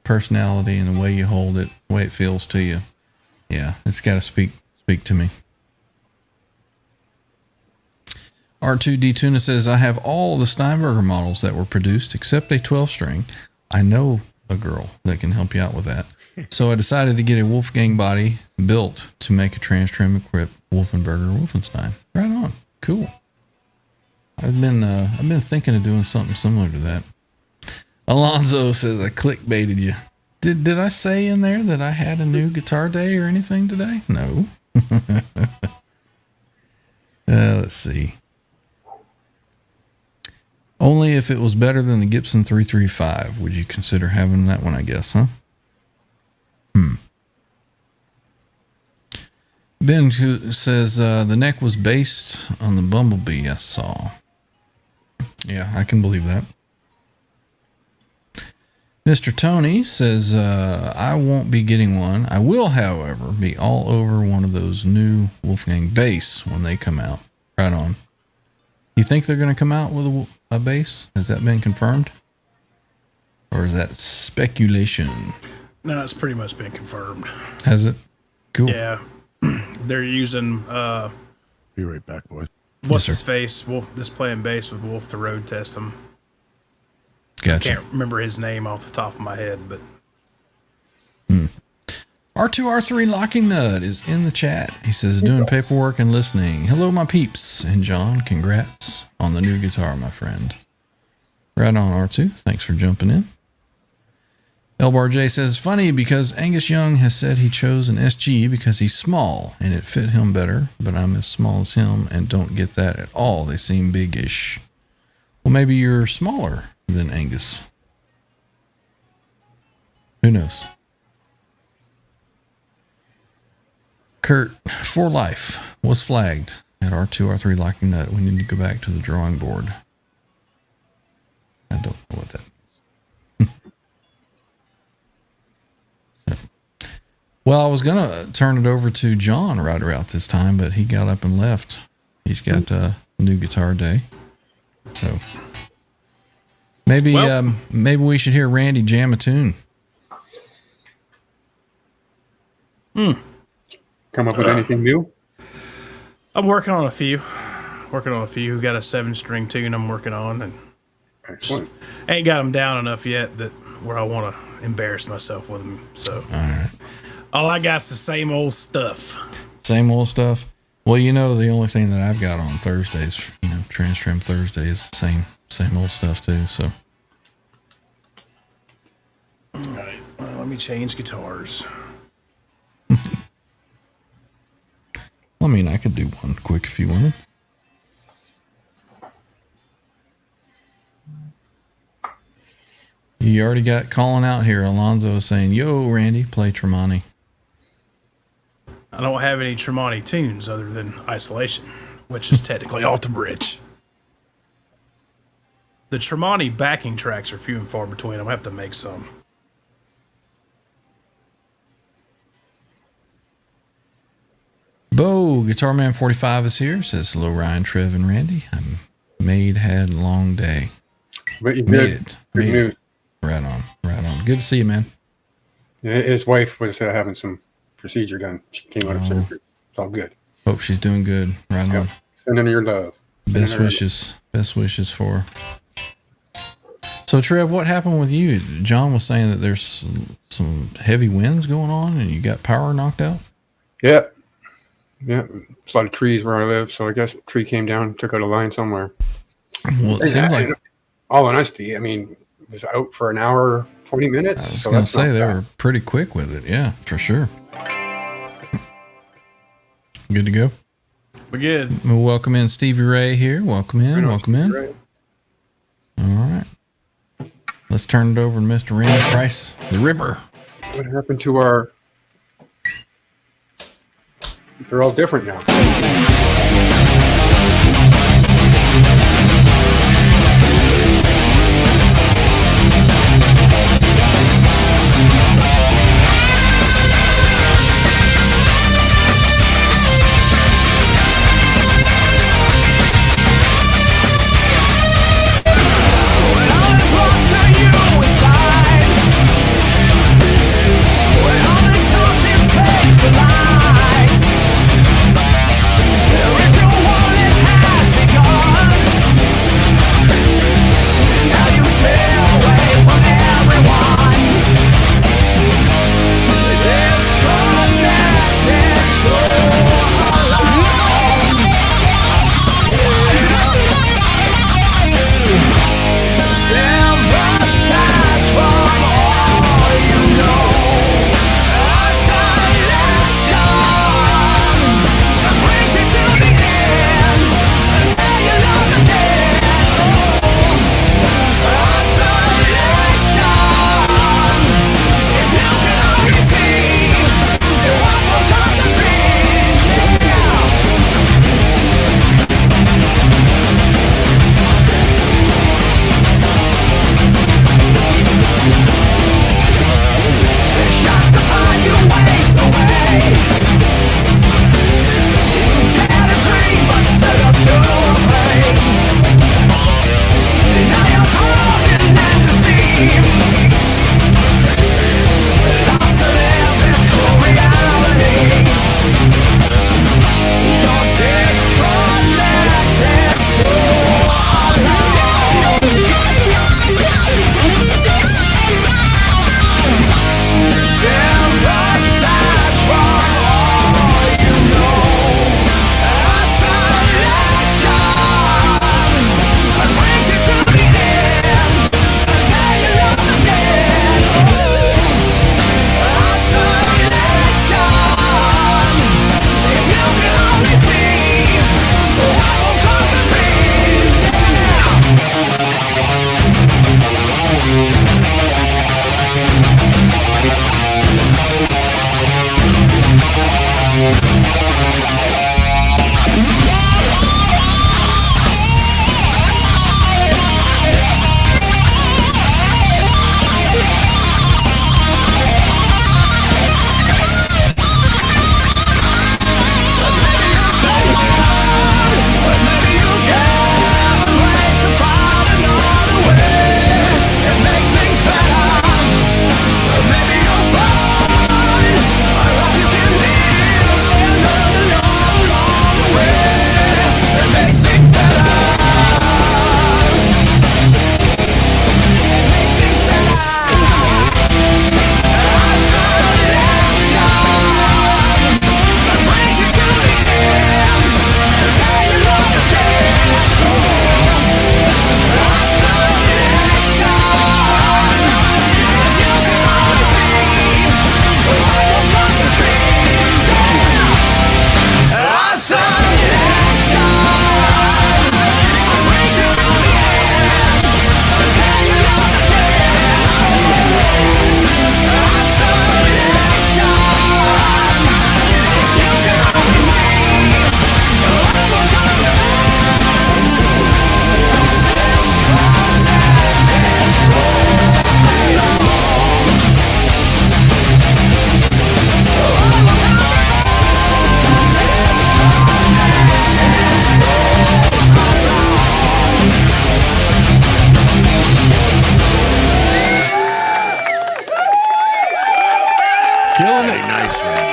personality and the way you hold it, the way it feels to you. Yeah, it's got to speak to me. R2D Tuna says, I have all the Steinberger models that were produced except a 12-string. I know a girl that can help you out with that. So I decided to get a Wolfgang body built to make a trans trim equipped Wolfenberger Wolfenstein. Right on. Cool. I've been thinking of doing something similar to that. Alonzo says, I clickbaited you. Did I say in there that I had a new guitar day or anything today? No. Let's see. Only if it was better than the Gibson 335 would you consider having that one, I guess, huh? Ben says, the neck was based on the Bumblebee I saw. Yeah, I can believe that. Mr. Tony says, I won't be getting one. I will, however, be all over one of those new Wolfgang bass when they come out. Right on. You think they're going to come out with a bass? Has that been confirmed? Or is that speculation? No, it's pretty much been confirmed. Has it? Cool. Yeah. They're using, Be right back, boy. what's Yes, his face? Wolf, this playing bass with Wolf to road test him. Gotcha. Can't remember his name off the top of my head, but R2R3 Locking Nut is in the chat. He says, doing paperwork and listening. Hello, my peeps. And John, congrats on the new guitar, my friend. Right on, R2. Thanks for jumping in. Elbar J says, it's funny because Angus Young has said he chose an SG because he's small and it fit him better, but I'm as small as him and don't get that at all. They seem big-ish. Well, maybe you're smaller than Angus. Who knows? Kurt, for life, was flagged at R2R3 Locking Nut. We need to go back to the drawing board. I don't know what that means. Well, I was going to turn it over to John right around this time, but he got up and left. He's got a new guitar day. So maybe we should hear Randy jam a tune. Come up with anything new? I'm working on a few. We've got a 7-string tune I'm working on, and Excellent. ain't got them down enough yet that where I want to embarrass myself with them. So All right. all I got's the same old stuff. Same old stuff. Well, you know, the only thing that I've got on Thursdays, Trans Trim Thursday is the same old stuff too. So All right, well, let me change guitars. I mean, I could do one quick if you wanted. You already got calling out here. Alonzo is saying, yo, Randy, play Tremonti. I don't have any Tremonti tunes other than Isolation, which is technically Alta Bridge. The Tremonti backing tracks are few and far between. I'm going to have to make some. Bo, Guitar Man 45 is here. Says, hello, Ryan, Trev, and Randy. I'm had a long day. But you Made did. it. Good Made news. it. Right on. Good to see you, man. His wife was having some procedure done. She came out of surgery. It's all good. Hope she's doing good. Right on. Sending her your love. Best wishes for her. So, Trev, what happened with you? John was saying that there's some heavy winds going on and you got power knocked out. Yeah. Yeah. There's a lot of trees where I live, so I guess a tree came down, took out a line somewhere. Well, it seemed like all honesty, I mean, it was out for an hour, 20 minutes. I was so going to that's say not they bad. were pretty quick with it. Yeah, for sure. Good to go. We're good. We'll welcome in Stevie Ray here. Welcome in. Welcome in. Right. All right. Let's turn it over to Mr. Randy Price, the Ripper. What happened to our... They're all different now. Killing it. Nice, man.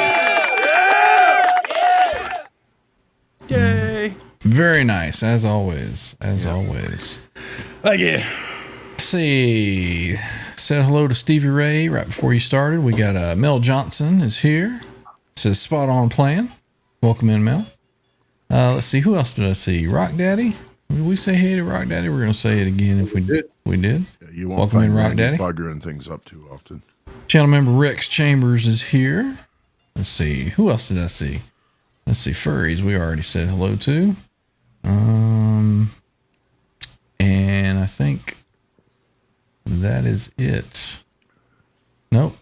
Yay. Very nice, as always. As always. Thank you. Let's see. Said hello to Stevie Ray right before you started. We got Mel Johnson is here. Says spot on plan. Welcome in, Mel. Let's see. Who else did I see? Rock Daddy. Did we say hey to Rock Daddy? We're going to say it again if we did. We did. Yeah, you won't Welcome in, find Rock Randy Daddy. buggering things up too often. Channel member Rex Chambers is here. Let's see. Who else did I see? Let's see. Furries. We already said hello to. And I think that is it. Nope.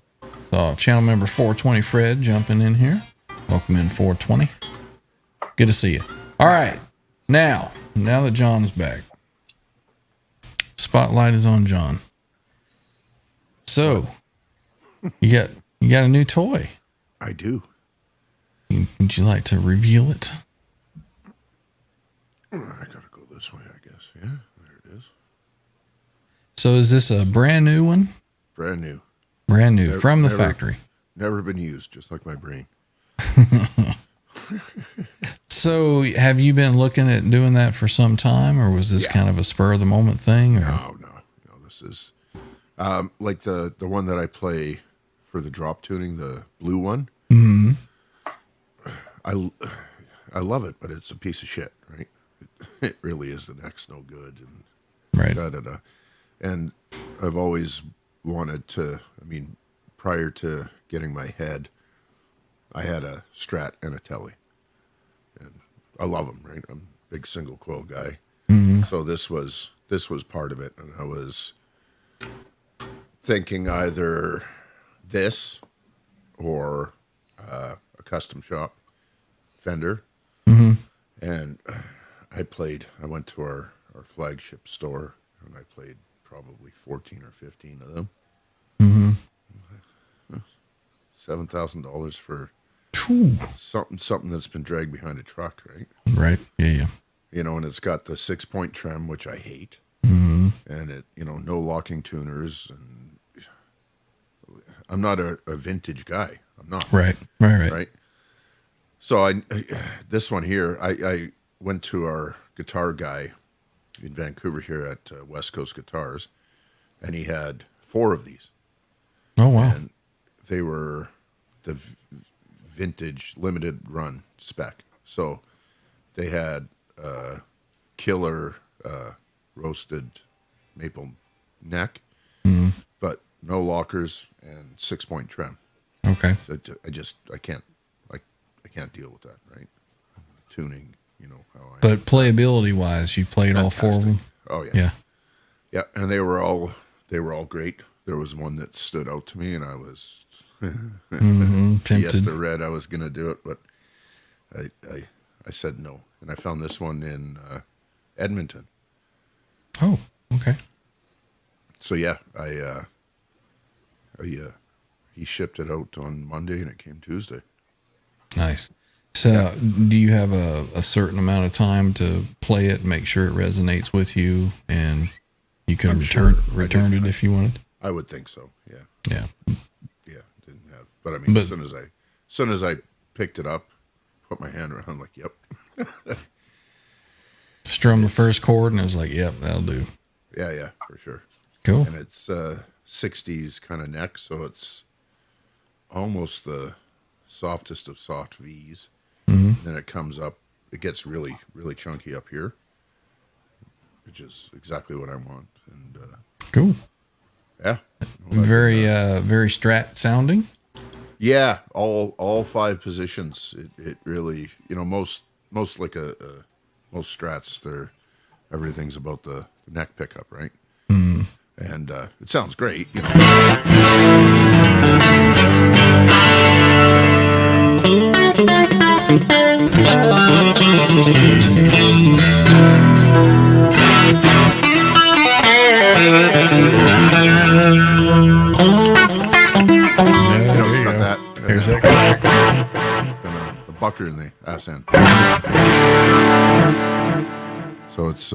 So channel member 420 Fred jumping in here. Welcome in 420. Good to see you. All right. Now that John is back, spotlight is on John. So you got a new toy. I do. Would you like to reveal it? I gotta go this way, I guess. Yeah, there it is. So is this a brand new one? Brand new. Brand new from the factory. Never been used, just like my brain. So have you been looking at doing that for some time, or was this kind of a spur of the moment thing? Or? No. This is like the one that I play for the drop tuning, the blue one. Mm-hmm. I love it, but it's a piece of shit, right? It really is. The neck's no good, and Right. And I've always wanted to. I mean, prior to getting my head, I had a Strat and a Telly, and I love them. Right, I'm a big single coil guy, so this was part of it, and I was thinking either this or a custom shop Fender, and I went to our flagship store, and I played probably 14 or 15 of them. $7,000 for something that's been dragged behind a truck, right? Right. Yeah. You know, and it's got the 6-point trim, which I hate, and it, no locking tuners, and I'm not a vintage guy. I'm not. Right. So this one here, I went to our guitar guy in Vancouver here at West Coast Guitars, and he had 4 of these. Oh, wow. And they were the vintage limited run spec. So they had killer roasted maple neck, but no lockers and 6-point trim. Okay. So I can't deal with that, right? Tuning, how I. But playability wise, you played all 4 of them? Oh yeah. Yeah. Yeah, and they were all great. There was one that stood out to me, and I was Tempted. Fiesta Red. I was gonna do it, but I said no, and I found this one in Edmonton. Oh, okay. So yeah, he shipped it out on Monday, and it came Tuesday. Nice. So do you have a certain amount of time to play it, make sure it resonates with you, and you can return it if you wanted? I would think so. Yeah. Yeah. Yeah. Didn't have, but I mean, as soon as I picked it up, put my hand around, I'm like, yep. Strum the first chord, and it was like, yep, that'll do. Yeah, for sure. Cool. And it's 60s kind of neck, so it's almost the softest of soft V's. Then it comes up, it gets really, really chunky up here, which is exactly what I want. And Cool. yeah, Very Strat sounding. yeah, all 5 positions. It really, most like most Strats, everything's about the neck pickup, right? And it sounds great, it's got that. Here's that crack. And a bucker in the ass end. So it's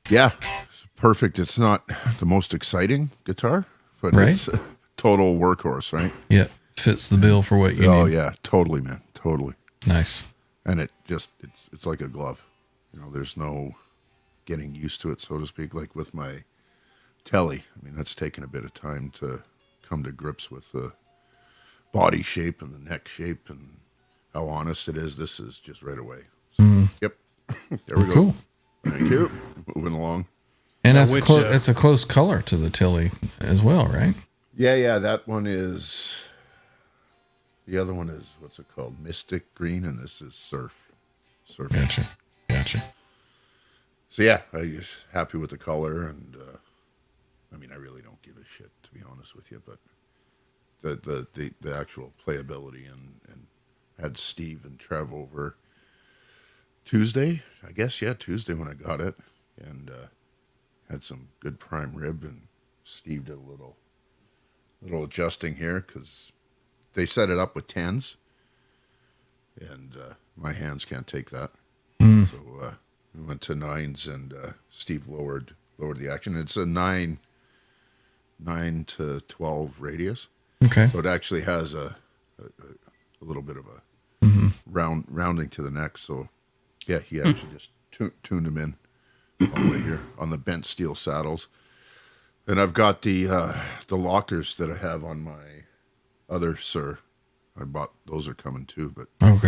it's perfect. It's not the most exciting guitar, but Right. it's a total workhorse, right? Yeah. Fits the bill for what you Oh need. yeah, totally, man, totally. Nice. And it's like a glove. There's no getting used to it, so to speak. Like with my Telly, I mean, that's taken a bit of time to come to grips with. body shape and the neck shape and how honest it is. This is just right away. So, Yep. There we go. Cool. Thank you. Moving along. And Now, that's which, it's a close color to the Tilly as well, right? Yeah. That one is. The other one is what's it called? Mystic green, and this is surf. Gotcha. So yeah, I was happy with the color, and I mean, I really don't give a shit, to be honest with you, but the actual playability and had Steve and Trev over Tuesday, I guess. Yeah, Tuesday when I got it, and had some good prime rib, and Steve did a little adjusting here because they set it up with 10s, and my hands can't take that. So we went to 9s, and Steve lowered the action. It's a 9 to 12 radius. Okay. So it actually has a little bit of a rounding to the neck. So yeah, he actually just tuned them in all the way here on the bent steel saddles. And I've got the lockers that I have on my other Sir. I bought those are coming too, but Okay.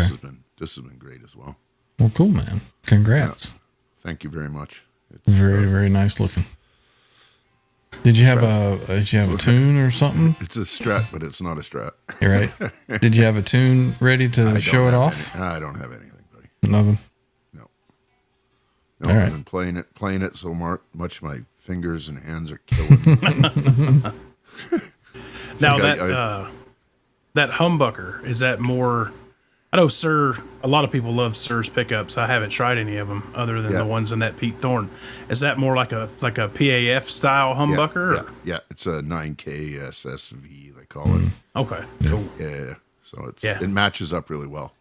this has been great as well. Well, cool, man. Congrats. Thank you very much. It's, Very, very nice looking. Did you have a tune or something? It's a Strat, but it's not a Strat. You're right. Did you have a tune ready to show it off? I don't have anything, buddy. Nothing. No, All I've right. been playing it so much my fingers and hands are killing me. Now like that humbucker, is that more? I know Sir. A lot of people love Sir's pickups. I haven't tried any of them other than Yeah. the ones in that Pete Thorne. Is that more like a PAF style humbucker? or- Yeah, it's a 9K SSV they call it. Okay, cool. Yeah, so Yeah. it matches up really well.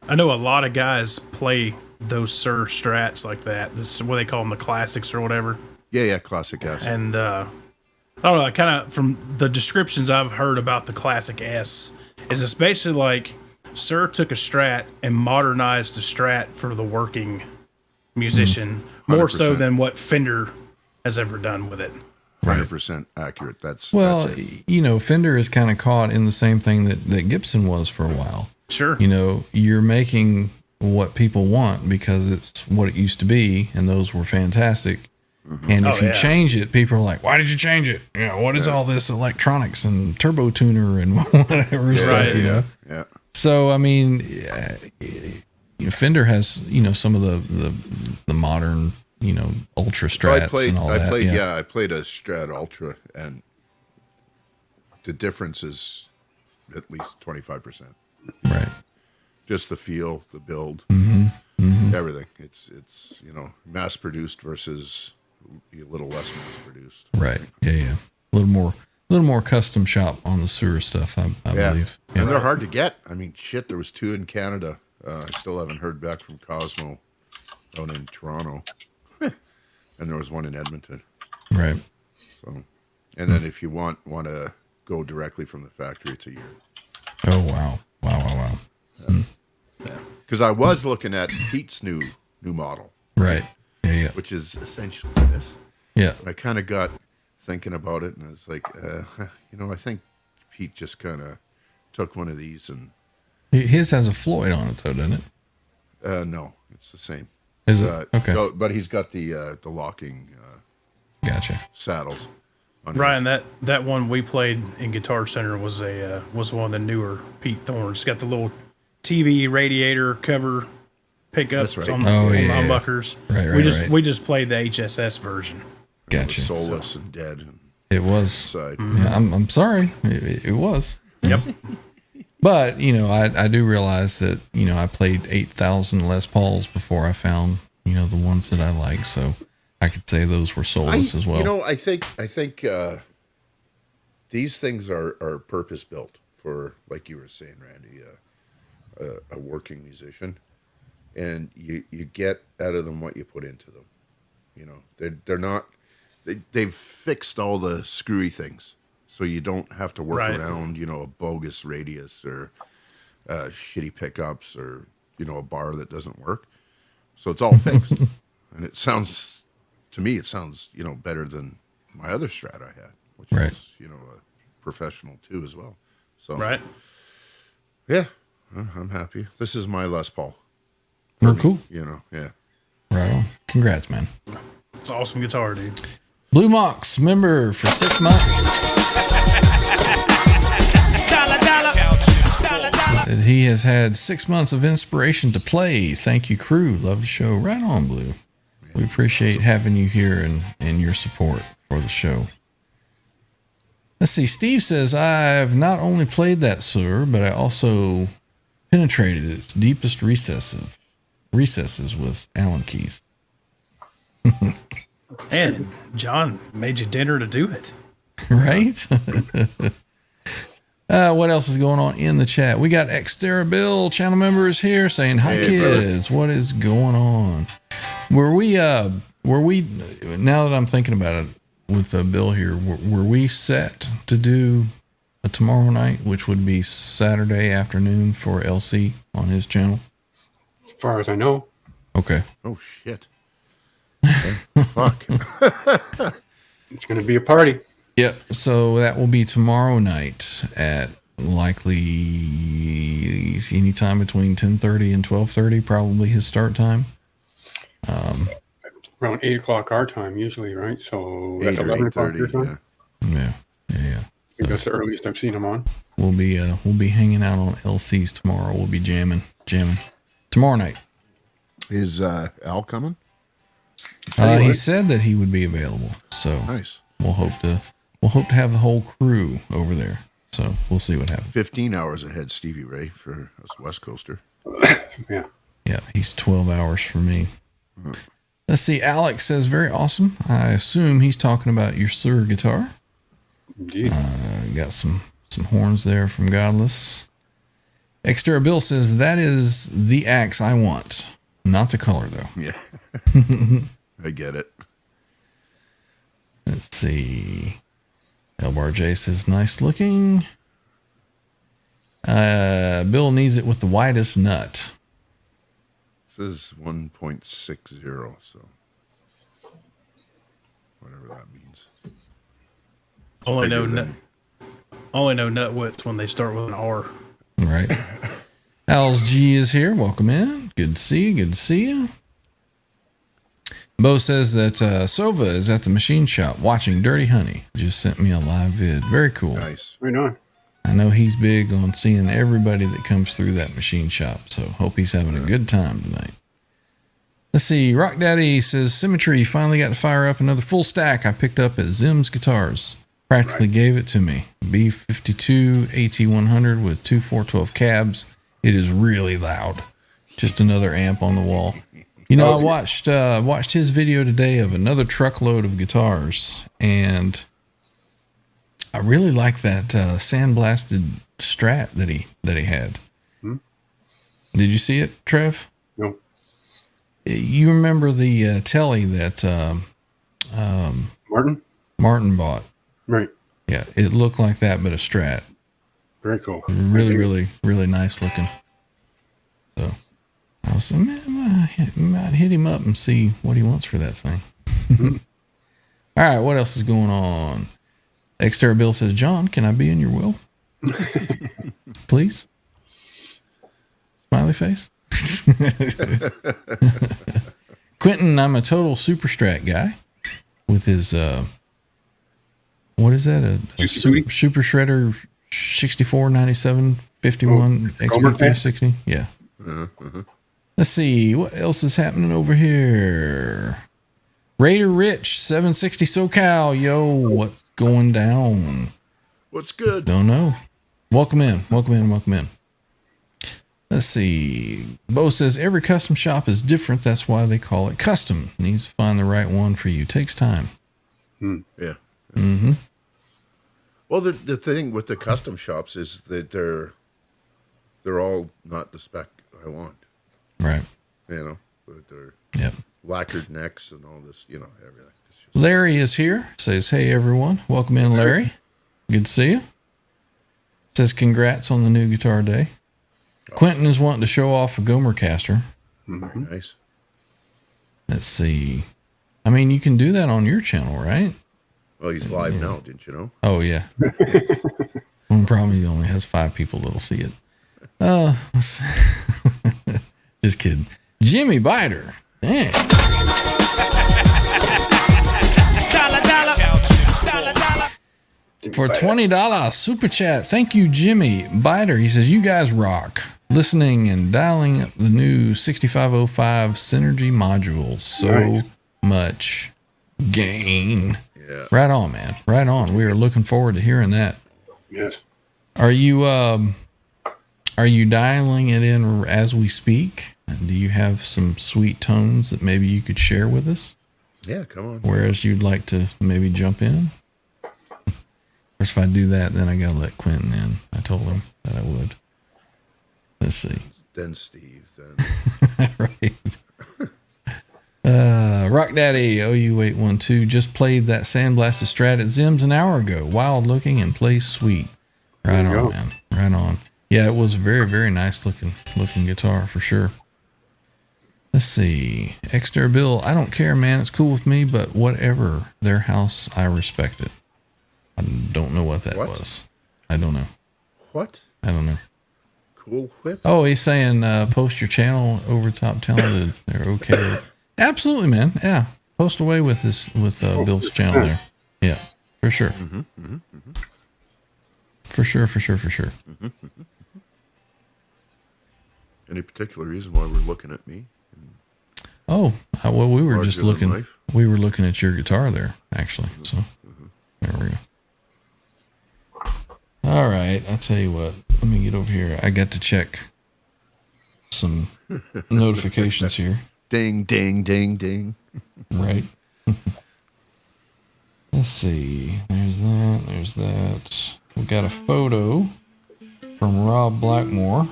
I know a lot of guys play those Sir Strats like that. This is what they call them, the classics or whatever. Yeah, classic S. And I don't know. Kind of from the descriptions I've heard about the classic S, is it's basically like Sir took a Strat and modernized the Strat for the working musician, more so 100%. than what Fender has ever done with it. 100% accurate. That's Well, Fender is kind of caught in the same thing that Gibson was for a while. Sure. You're making what people want because it's what it used to be, and those were fantastic. And if you change it, people are like, "Why did you change it? What is all this electronics and turbo tuner and whatever stuff?" Yeah. So I mean, Fender has some of the modern ultra strats and all that. I played a Strat Ultra, and the difference is at least 25%. Right. Just the feel, the build, everything. It's mass produced versus a little less mass produced. Right. Yeah. A little more custom shop on the sewer stuff, I believe. Yeah. And they're hard to get. I mean, shit, there was 2 in Canada. I still haven't heard back from Cosmo out in Toronto. And there was 1 in Edmonton. Right. So, and then if you want to go directly from the factory, it's a year. Oh, wow. Wow. Because I was looking at Pete's new model, Right. Yeah. which is essentially this. Yeah. I kind of got thinking about it, and I was like, I think Pete just kind of took one of these and. His has a Floyd on it, though, doesn't it? No, it's the same. Is it? Okay. No, but he's got the locking Gotcha. saddles. On Ryan, his. that one we played in Guitar Center was one of the newer Pete Thorns. It's got the little TV radiator cover pickups That's right. on the humbuckers. Right. We just played the HSS version. Gotcha. Soulless and dead. And It was. side. Yeah, I'm sorry. It was. Yep. But, I do realize that, I played 8,000 Les Pauls before I found, the ones that I like. So I could say those were soulless as well. I think these things are purpose built for, like you were saying, Randy, a working musician, and you get out of them what you put into them. They're not. They've fixed all the screwy things, so you don't have to work around, a bogus radius or shitty pickups or a bar that doesn't work. So it's all fixed, and it sounds better than my other Strat I had, which was a professional too as well. So Right. yeah, I'm happy. This is my Les Paul. Well, cool. You know, yeah. Right on. Congrats, man. It's an awesome guitar, dude. Blue Mox member for 6 months. That he has had 6 months of inspiration to play. Thank you, crew. Love the show. Right on, Blue. We appreciate having you here and your support for the show. Let's see. Steve says, I've not only played that sewer, but I also penetrated its deepest recesses with Allen keys. And John made you dinner to do it. Right? What else is going on in the chat? We got Xterra Bill, channel members here saying, hi, Hey, kids. What is going on? Were we, now that I'm thinking about it with Bill here, were we set to do a tomorrow night, which would be Saturday afternoon for LC on his channel? As far as I know. Okay. Oh shit. Okay. Fuck. It's going to be a party. Yep. So that will be tomorrow night at likely any time between 10:30 and 12:30, probably his start time. Around 8 o'clock our time, usually, right? So that's 8 or 11 o'clock your 8:30. time. Yeah. Yeah. I think that's the earliest I've seen him on. We'll be hanging out on LC's tomorrow. We'll be jamming tomorrow night. Is Al coming? He said that he would be available, so Nice. we'll hope to have the whole crew over there. So we'll see what happens. 15 hours ahead, Stevie Ray, for us West Coaster. Yeah. Yeah, he's 12 hours for me. Let's see. Alex says, very awesome. I assume he's talking about your sewer guitar. Indeed. Got some horns there from Godless. Xterra Bill says, that is the axe I want. Not the color, though. Yeah. I get it. Let's see. Elbar J says, nice looking. Bill needs it with the widest nut. This is 1.60, so whatever that means. Only know bigger nut. than- Only know nut widths when they start with an R. Right. Al's G is here. Welcome in. Good to see you. Good to see you. Bo says that Sova is at the machine shop watching Dirty Honey. Just sent me a live vid. Very cool. Nice. Right on. I know he's big on seeing everybody that comes through that machine shop, so hope he's having a good time tonight. Let's see. Rock Daddy says, Symmetry finally got to fire up another full stack I picked up at Zim's Guitars. Practically gave it to me. B52 AT100 with two 412 cabs. It is really loud. Just another amp on the wall. You know, I watched his video today of another truckload of guitars, and I really like that sandblasted Strat that he had. Did you see it, Trev? No. You remember the telly that Martin bought? Right. Yeah, it looked like that, but a Strat. Very cool. Really nice looking. So I was like, man, I might hit him up and see what he wants for that thing. All right, what else is going on? Xterra Bill says, John, can I be in your will? Please? Smiley face. Quentin, I'm a total Super Strat guy with his, what is that? A super Shredder 64, 97, 51, XP360. Yeah. Let's see. What else is happening over here? Raider Rich, 760 SoCal. Yo, what's going down? What's good? Don't know. Welcome in. Let's see. Bo says every custom shop is different. That's why they call it custom. Needs to find the right one for you. Takes time. Yeah. Mm-hmm. Well, the thing with the custom shops is that they're all not the spec I want. Right. You know, but they're Yep. lacquered necks and all this, you know, everything. It's just, Larry is here. Says, hey, everyone. Welcome in, Larry. Good to see you. Says, congrats on the new guitar day. Quentin is wanting to show off a Gomercaster. very nice. Let's see. I mean, you can do that on your channel, right? Well, he's live now, didn't you know? Oh, yeah. Only problem, he only has 5 people that'll see it. Just kidding. Jimmy Biter. Dang. For $20 super chat. Thank you, Jimmy Biter. He says, you guys rock. Listening and dialing up the new 6505 Synergy module. So much gain. Yeah. Right on, man. Right on. We are looking forward to hearing that. Yes. Are you dialing it in as we speak? And do you have some sweet tones that maybe you could share with us? Yeah, come on. Whereas you'd like to maybe jump in? Or if I do that, then I gotta let Quentin in. I told him that I would. Let's see. Then Steve, then. Right. Rock Daddy OU812 just played that Sandblasted Strat at Zim's an hour ago. Wild looking and plays sweet. Right on, man. Right on. Yeah, it was a very, very nice looking guitar for sure. Let's see. Exter Bill, I don't care, man. It's cool with me, but whatever. Their house, I respect it. I don't know what that was. I don't know. What? I don't know. Cool Whip? Oh, he's saying post your channel over Top Talented. They're okay. Absolutely, man. Yeah. Post away with Bill's channel there. Yeah, for sure. For sure. Any particular reason why we're looking at me? Oh, well, we were Larger just than looking. life? We were looking at your guitar there, actually. So there we go. All right, I'll tell you what. Let me get over here. I got to check some notifications here. Ding, ding, ding, ding. Right. Let's see. There's that. We got a photo from Rob Blackmore.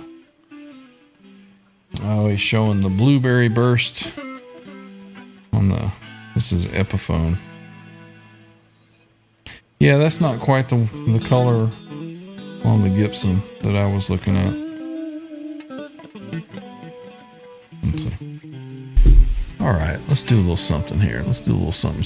Oh, he's showing the blueberry burst on this is Epiphone. Yeah, that's not quite the color on the Gibson that I was looking at. Let's see. All right, let's do a little something here. Let's do a little something.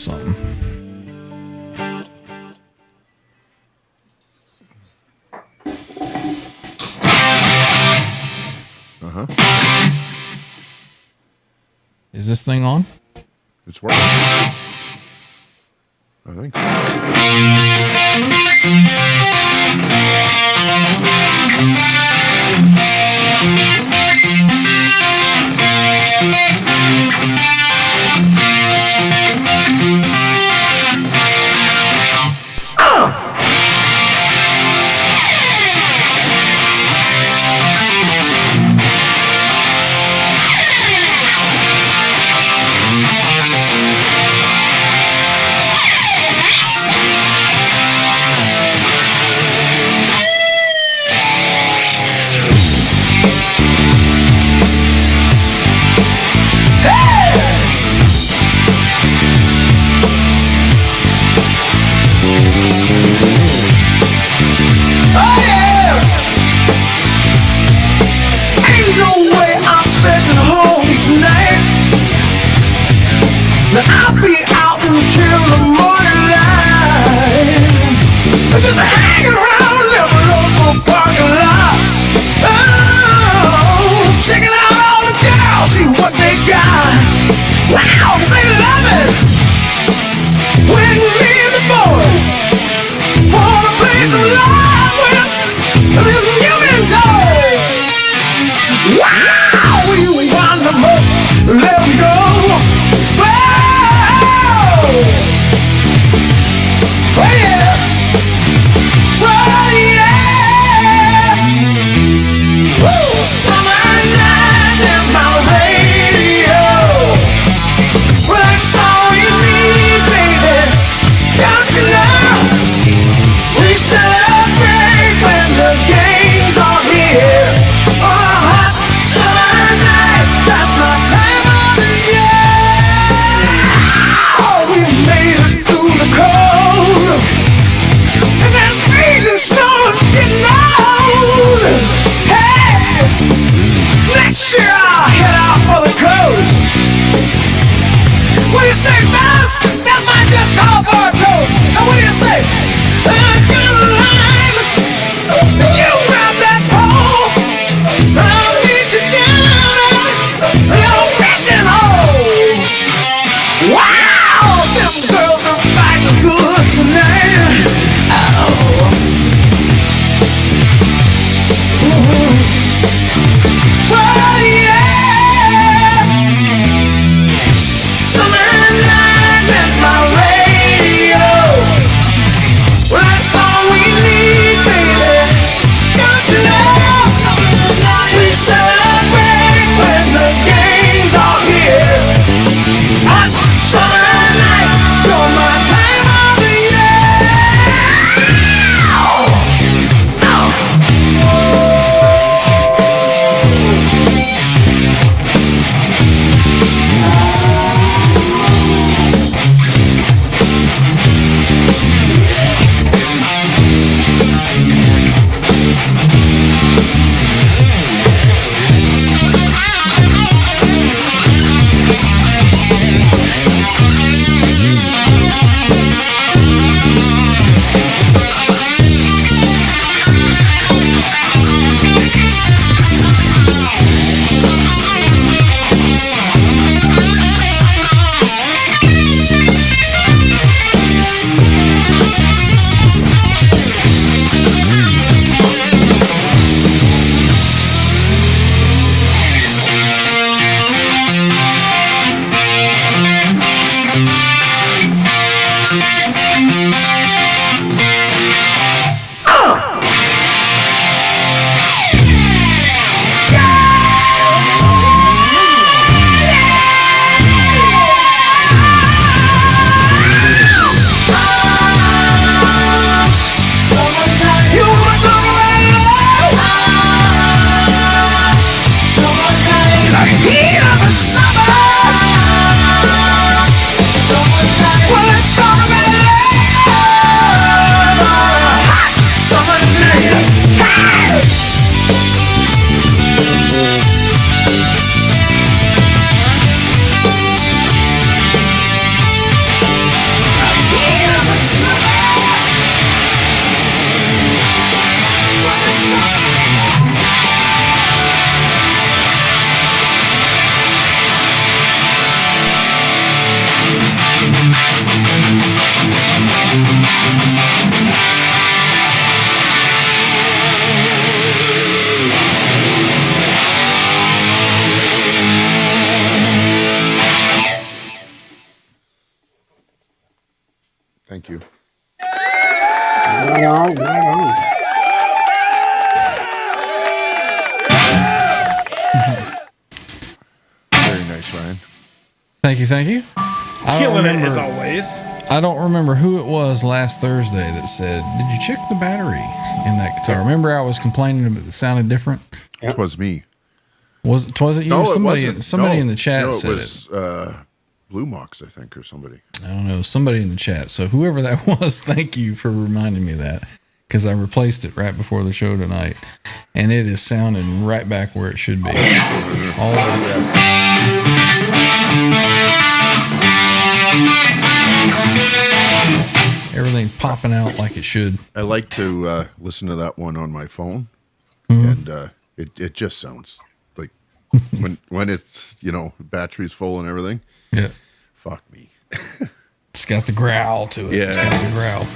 Is this thing on? It's working. I think I'll be out until the morning light, just hanging around them local parking lots. Oh, checking out all the girls, see what they got. Wow, 'cause they love it when me and the boys wanna play some live with them human toys. Wow, we wind them up, let them go. Oh yeah! Oh yeah! Woo! Summer night and my radio. Well, that's all you need, baby. Don't you know? We celebrate when the games are here. Oh, hot summer night, that's my time of the year. Oh, we made it through the cold. And that freezing snow is getting old. Hey, next year I'll head out for the coast. What do you say, fellas? That might just call for a toast. And what do you say? A good line, a summer night, you're my time of the Thank you. Very nice, Ryan. Thank you, thank you. Killing it as always. I don't remember who it was last Thursday that said, "Did you check the battery in that guitar?" Remember, I was complaining that it sounded different. It was me. Was it you? No, somebody it wasn't. somebody No, in the chat no, said it. was, Blue Mox, I think, or somebody. I don't know, somebody in the chat. So whoever that was, thank you for reminding me of that, because I replaced it right before the show tonight, and it is sounding right back where it should be. All the way. Everything popping out like it should. I like to listen to that one on my phone, and it just sounds like when it's battery's full and everything. Yeah, Fuck me. it's got the growl to it. Yeah. It's got the growl.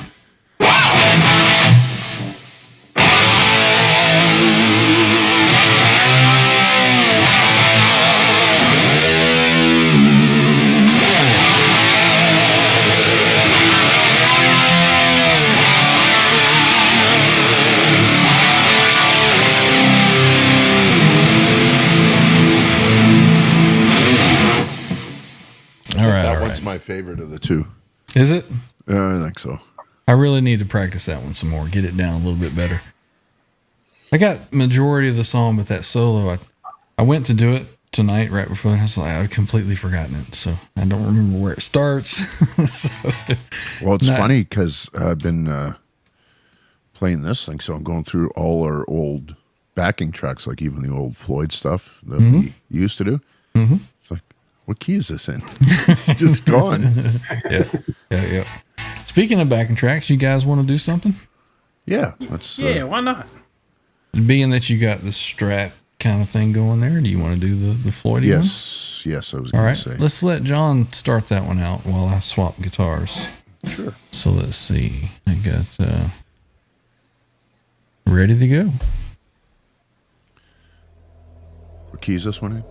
That one's my favorite of the two. Is it? I think so. I really need to practice that one some more, get it down a little bit better. I got majority of the song, but that solo, I went to do it tonight right before. I was like, I'd completely forgotten it, so I don't remember where it starts. Well, it's funny because I've been playing this thing, so I'm going through all our old backing tracks, like even the old Floyd stuff that we used to do. Mm-hmm. It's like, what key is this in? It's just gone. Yeah. Speaking of backing tracks, you guys want to do something? Yeah, let's. Yeah, why not? Being that you got the Strat kind of thing going there, do you want to do the Floyd one? Yes, I was All going right, to say. let's let John start that one out while I swap guitars. Sure. So let's see. I got ready to go. What key is this one in?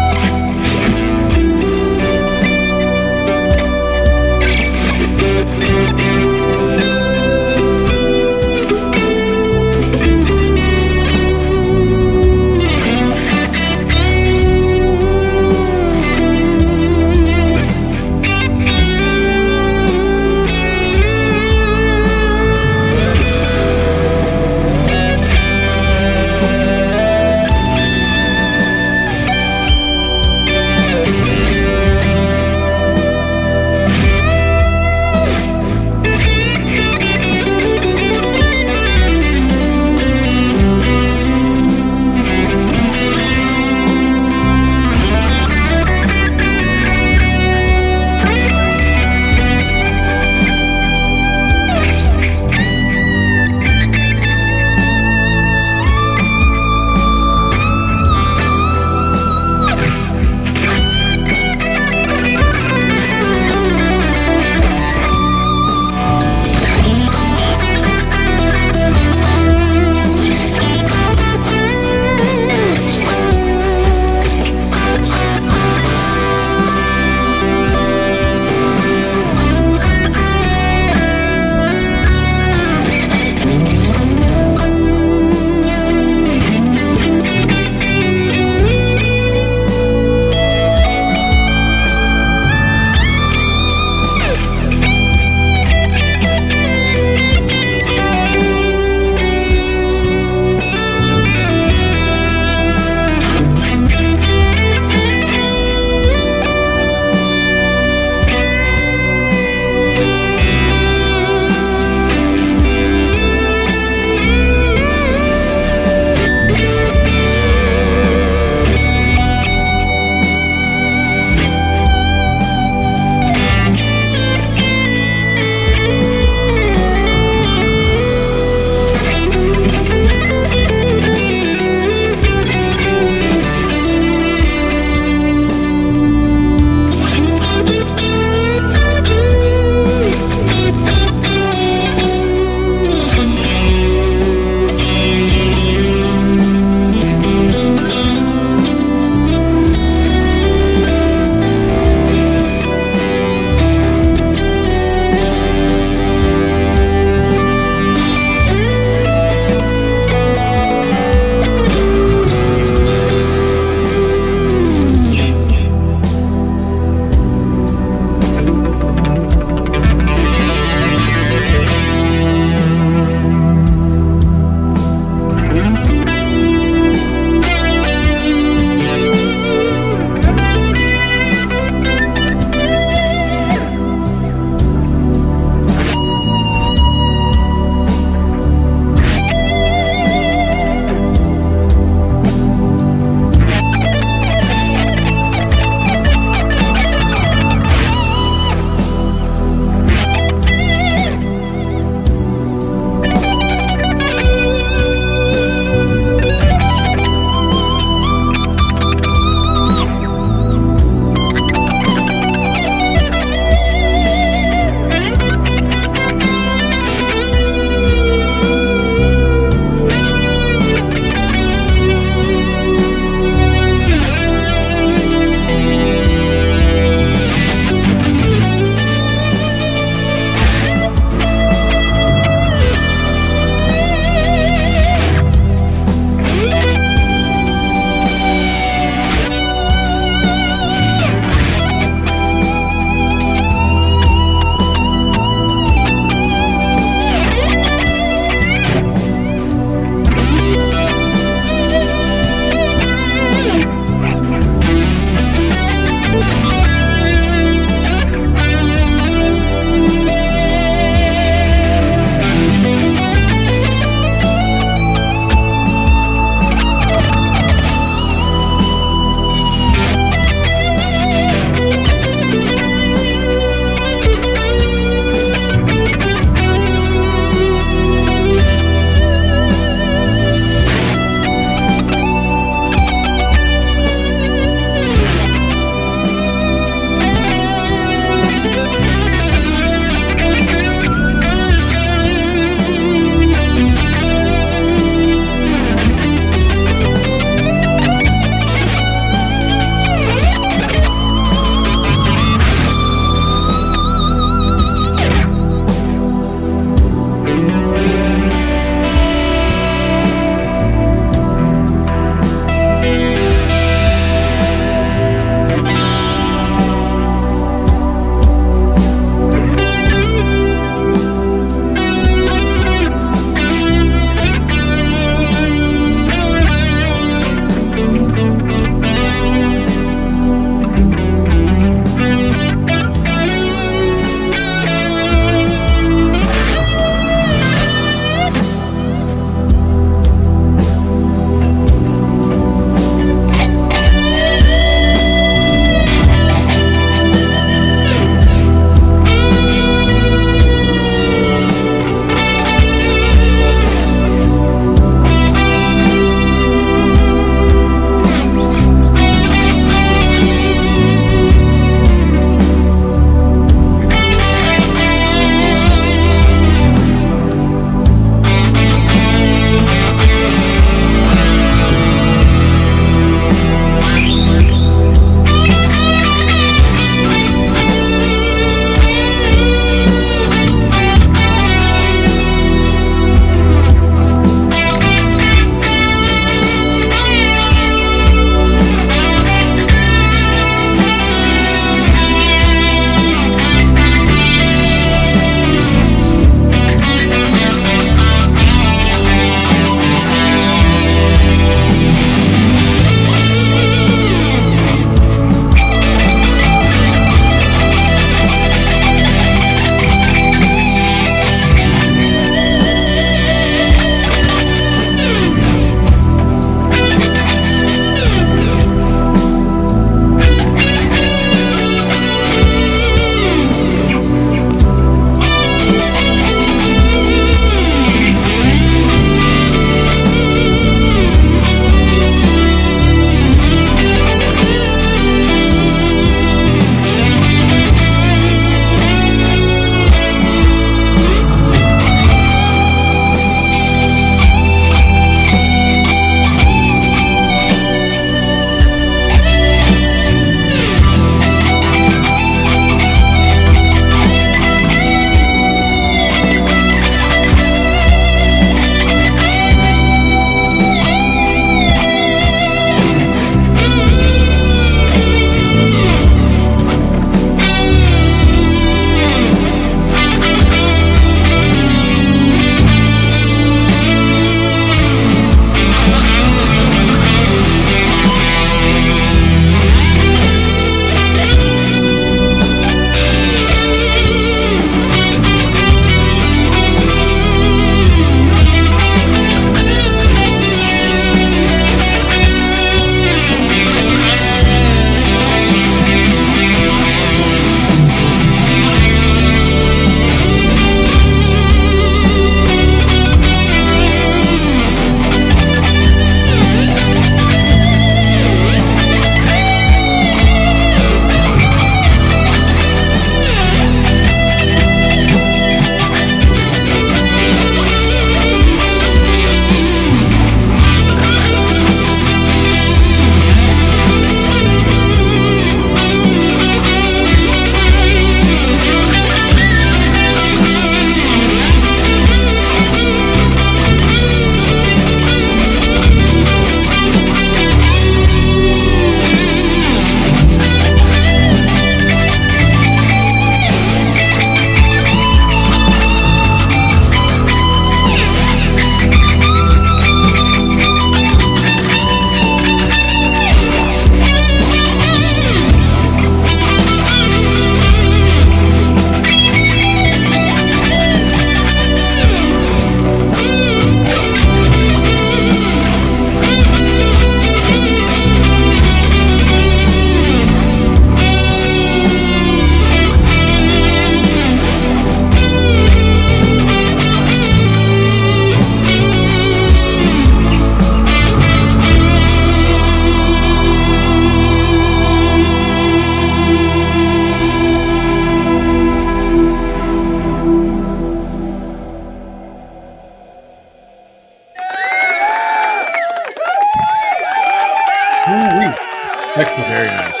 Very nice.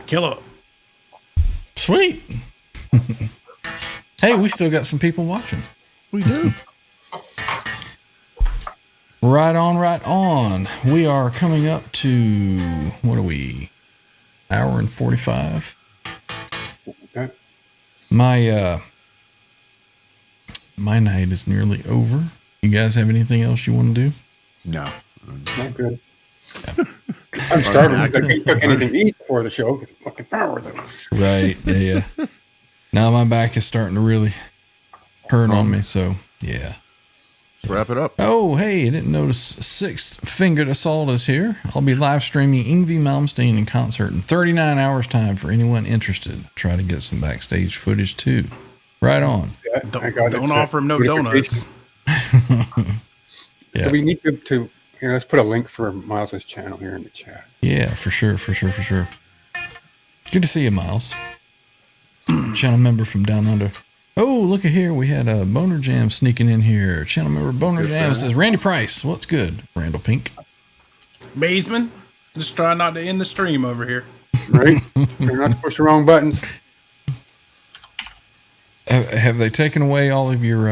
Killer. Sweet. Hey, we still got some people watching. We do. Right on, right on. We are coming up to, what are we? Hour and 45. Okay. My night is nearly over. You guys have anything else you want to do? No. Not good. I'm starving. I can't cook anything to eat before the show because I'm fucking powerless. Right. Yeah. Now my back is starting to really hurt on me. So, yeah. Let's wrap it up. Oh, hey, I didn't notice Sixth Fingered Assault is here. I'll be live streaming Yngwie Malmsteen in concert in 39 hours time for anyone interested. Try to get some backstage footage too. Right on. Don't offer him no donuts. Yeah. We need to here, let's put a link for Miles's channel here in the chat. Yeah, for sure. Good to see you, Miles. Channel member from down under. Oh, look at here. We had a Boner Jam sneaking in here. Channel member Boner Jam says, Randy Price, what's good? Randall Pink. Baseman, just try not to end the stream over here. Right? You're not to push the wrong buttons. Have they taken away all of your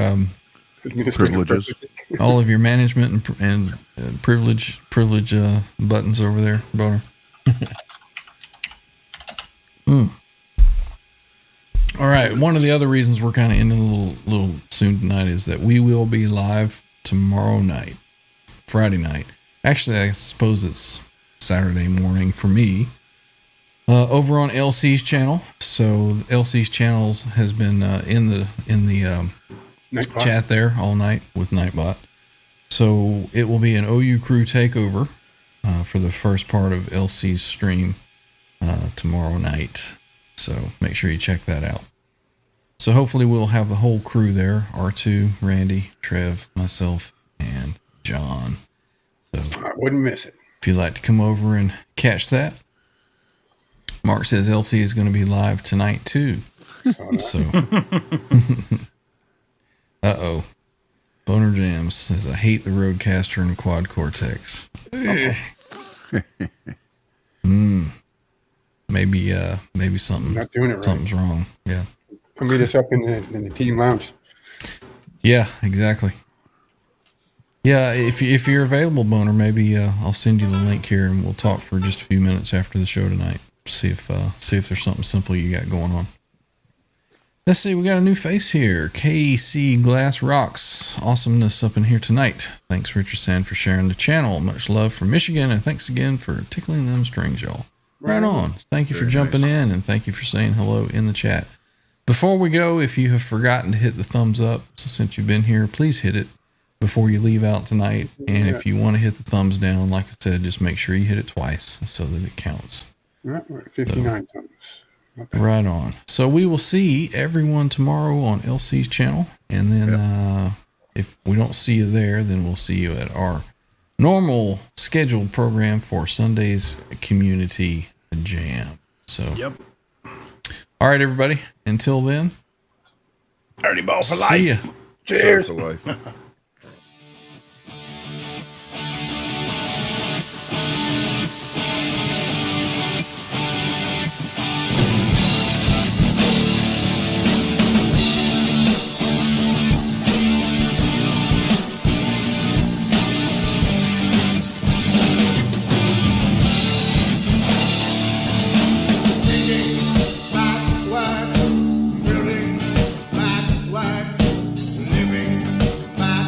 Privileges. all of your management and privilege buttons over there, Boner? All right. One of the other reasons we're kind of ending a little soon tonight is that we will be live tomorrow night, Friday night. Actually, I suppose it's Saturday morning for me. Over on LC's channel. So LC's channels has been in the Nightbot. chat there all night with Nightbot. So it will be an OU crew takeover for the first part of LC's stream tomorrow night. So make sure you check that out. So hopefully we'll have the whole crew there. R2, Randy, Trev, myself, and John. So I wouldn't miss it. if you'd like to come over and catch that. Mark says LC is going to be live tonight too. So, Boner Jams says, I hate the Roadcaster and the Quad Cortex. Maybe something. Not doing it right. Something's wrong. Yeah. Come meet us up in the team lounge. Yeah, exactly. Yeah, if you're available, Boner, maybe I'll send you the link here and we'll talk for just a few minutes after the show tonight. See if there's something simple you got going on. Let's see, we got a new face here. KC Glass Rocks. Awesomeness up in here tonight. Thanks, Richard Sand, for sharing the channel. Much love from Michigan, and thanks again for tickling them strings, y'all. Right on. Thank you for jumping in, and thank you for saying hello in the chat. Before we go, if you have forgotten to hit the thumbs up, so since you've been here, please hit it before you leave out tonight. And if you want to hit the thumbs down, like I said, just make sure you hit it twice so that it counts. We're at 59 times. Right on. So we will see everyone tomorrow on LC's channel. And then if we don't see you there, then we'll see you at our normal scheduled program for Sunday's Community Jam. So, Yep. All right, everybody. Until then, Dirty ball for see ya. life. Cheers. For life. Backwards, building backwards, living backwards.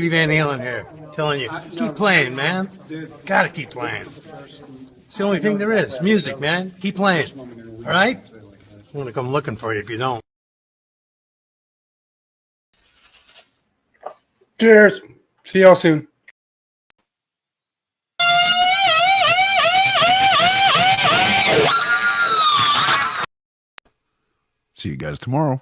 Van Halen here, telling you, keep playing, man. Gotta keep playing. It's the only thing there is. Music, man. Keep playing. All right? I'm gonna come looking for you if you don't. Cheers. See y'all soon. See you guys tomorrow.